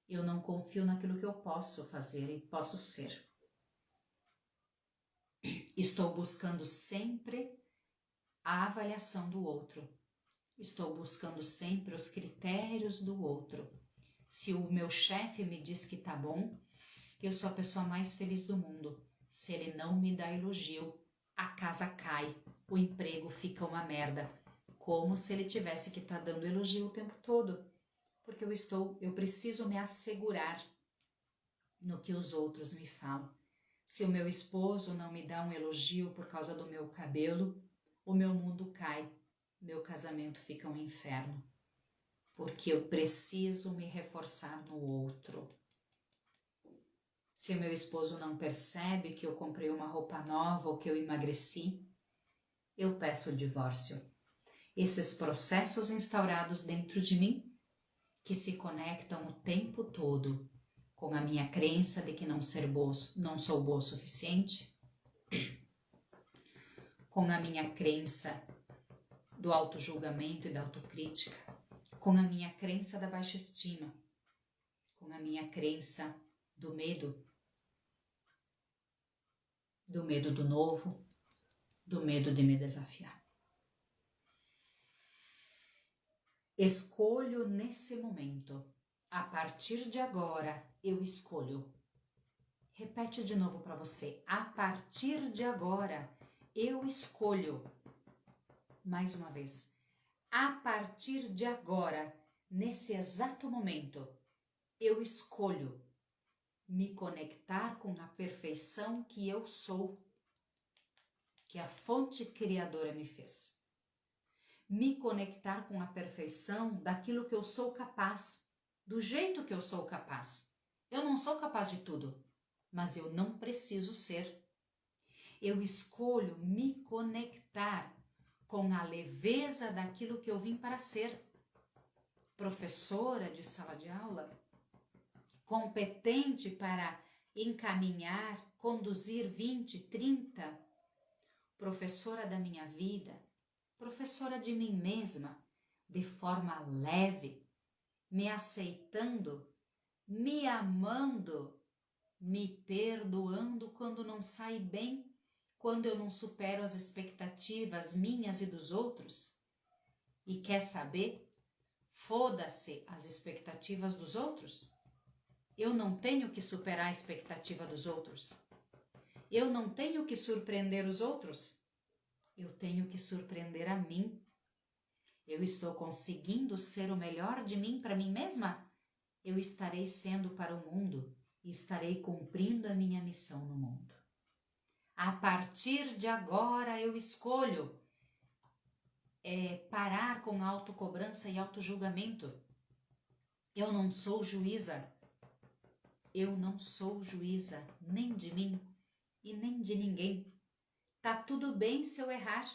eu não confio naquilo que eu posso fazer e posso ser. Estou buscando sempre a avaliação do outro, estou buscando sempre os critérios do outro. Se o meu chefe me diz que tá bom, eu sou a pessoa mais feliz do mundo. Se ele não me dá elogio, a casa cai, o emprego fica uma merda. Como se ele tivesse que estar dando elogio o tempo todo. Porque eu preciso me assegurar no que os outros me falam. Se o meu esposo não me dá um elogio por causa do meu cabelo, o meu mundo cai, meu casamento fica um inferno. Porque eu preciso me reforçar no outro. Se o meu esposo não percebe que eu comprei uma roupa nova ou que eu emagreci, eu peço o divórcio. Esses processos instaurados dentro de mim, que se conectam o tempo todo com a minha crença de que não sou boa o suficiente, com a minha crença do autojulgamento e da autocrítica, com a minha crença da baixa estima, com a minha crença do medo do novo, do medo de me desafiar. Escolho nesse momento, a partir de agora, eu escolho Repete de novo para você. A partir de agora, eu escolho. Mais uma vez. A partir de agora, nesse exato momento, eu escolho me conectar com a perfeição que eu sou, que a fonte criadora me fez. Me conectar com a perfeição daquilo que eu sou capaz, do jeito que eu sou capaz. Eu não sou capaz de tudo, mas eu não preciso ser. Eu escolho me conectar com a leveza daquilo que eu vim para ser. Professora de sala de aula, competente para encaminhar, conduzir 20, 30, professora da minha vida, professora de mim mesma, de forma leve, me aceitando, me amando, me perdoando quando não sai bem, quando eu não supero as expectativas minhas e dos outros. E quer saber? Foda-se as expectativas dos outros. Eu não tenho que superar a expectativa dos outros. Eu não tenho que surpreender os outros. Eu tenho que surpreender a mim. Eu estou conseguindo ser o melhor de mim para mim mesma? Eu estarei sendo para o mundo e estarei cumprindo a minha missão no mundo. A partir de agora eu escolho parar com autocobrança e autojulgamento. Eu não sou juíza. Eu não sou juíza nem de mim e nem de ninguém. Tá tudo bem se eu errar.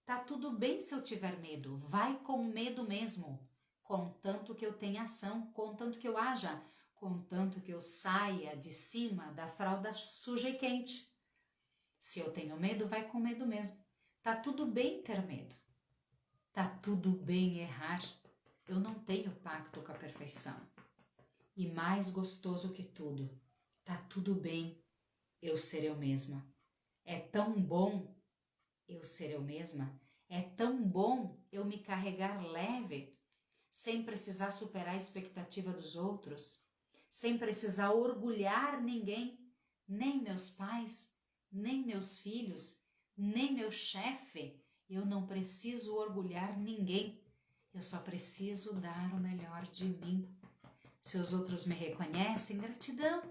Tá tudo bem se eu tiver medo. Vai com medo mesmo. Contanto que eu tenha ação, contanto que eu haja, contanto que eu saia de cima da fralda suja e quente. Se eu tenho medo, vai com medo mesmo. Tá tudo bem ter medo. Tá tudo bem errar. Eu não tenho pacto com a perfeição. E mais gostoso que tudo, tá tudo bem eu ser eu mesma. É tão bom eu ser eu mesma. É tão bom eu me carregar leve, sem precisar superar a expectativa dos outros, sem precisar orgulhar ninguém, nem meus pais, nem meus filhos, nem meu chefe. Eu não preciso orgulhar ninguém. Eu só preciso dar o melhor de mim. Se os outros me reconhecem, gratidão.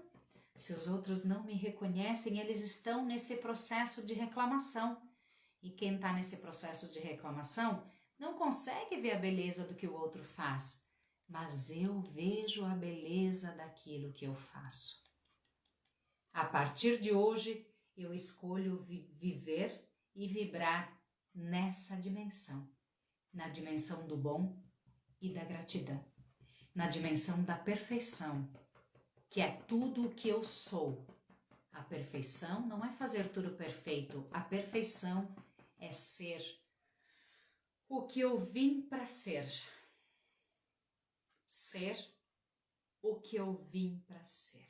Se os outros não me reconhecem, eles estão nesse processo de reclamação. E quem está nesse processo de reclamação não consegue ver a beleza do que o outro faz. Mas eu vejo a beleza daquilo que eu faço. A partir de hoje, eu escolho viver e vibrar nessa dimensão. Na dimensão do bom e da gratidão. Na dimensão da perfeição, que é tudo o que eu sou. A perfeição não é fazer tudo perfeito, a perfeição é ser o que eu vim para ser. Ser o que eu vim para ser.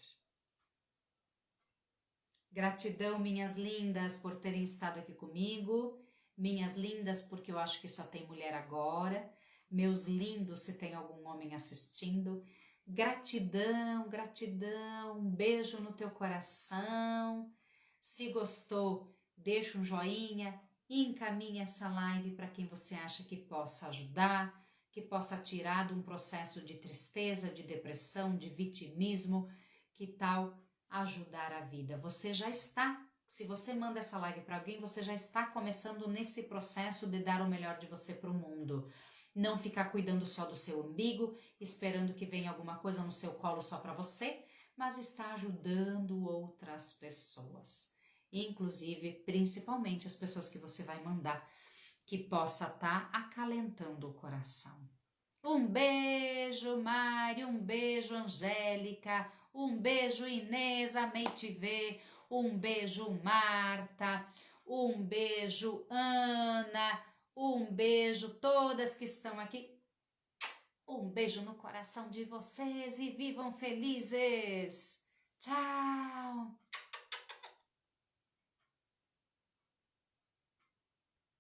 Gratidão, minhas lindas, por terem estado aqui comigo. Minhas lindas, porque eu acho que só tem mulher agora. Meus lindos, se tem algum homem assistindo. Gratidão, gratidão, um beijo no teu coração. Se gostou, deixa um joinha e encaminha essa live para quem você acha que possa ajudar, que possa tirar de um processo de tristeza, de depressão, de vitimismo. Que tal ajudar a vida? Você já está, se você manda essa live para alguém, você já está começando nesse processo de dar o melhor de você para o mundo. Não ficar cuidando só do seu umbigo, esperando que venha alguma coisa no seu colo só para você, mas está ajudando outras pessoas. Inclusive, principalmente as pessoas que você vai mandar, que possa estar acalentando o coração. Um beijo, Mari, um beijo, Angélica, um beijo, Inês, amei te ver, um beijo, Marta, um beijo, Ana, um beijo, todas que estão aqui. Um beijo no coração de vocês e vivam felizes. Tchau!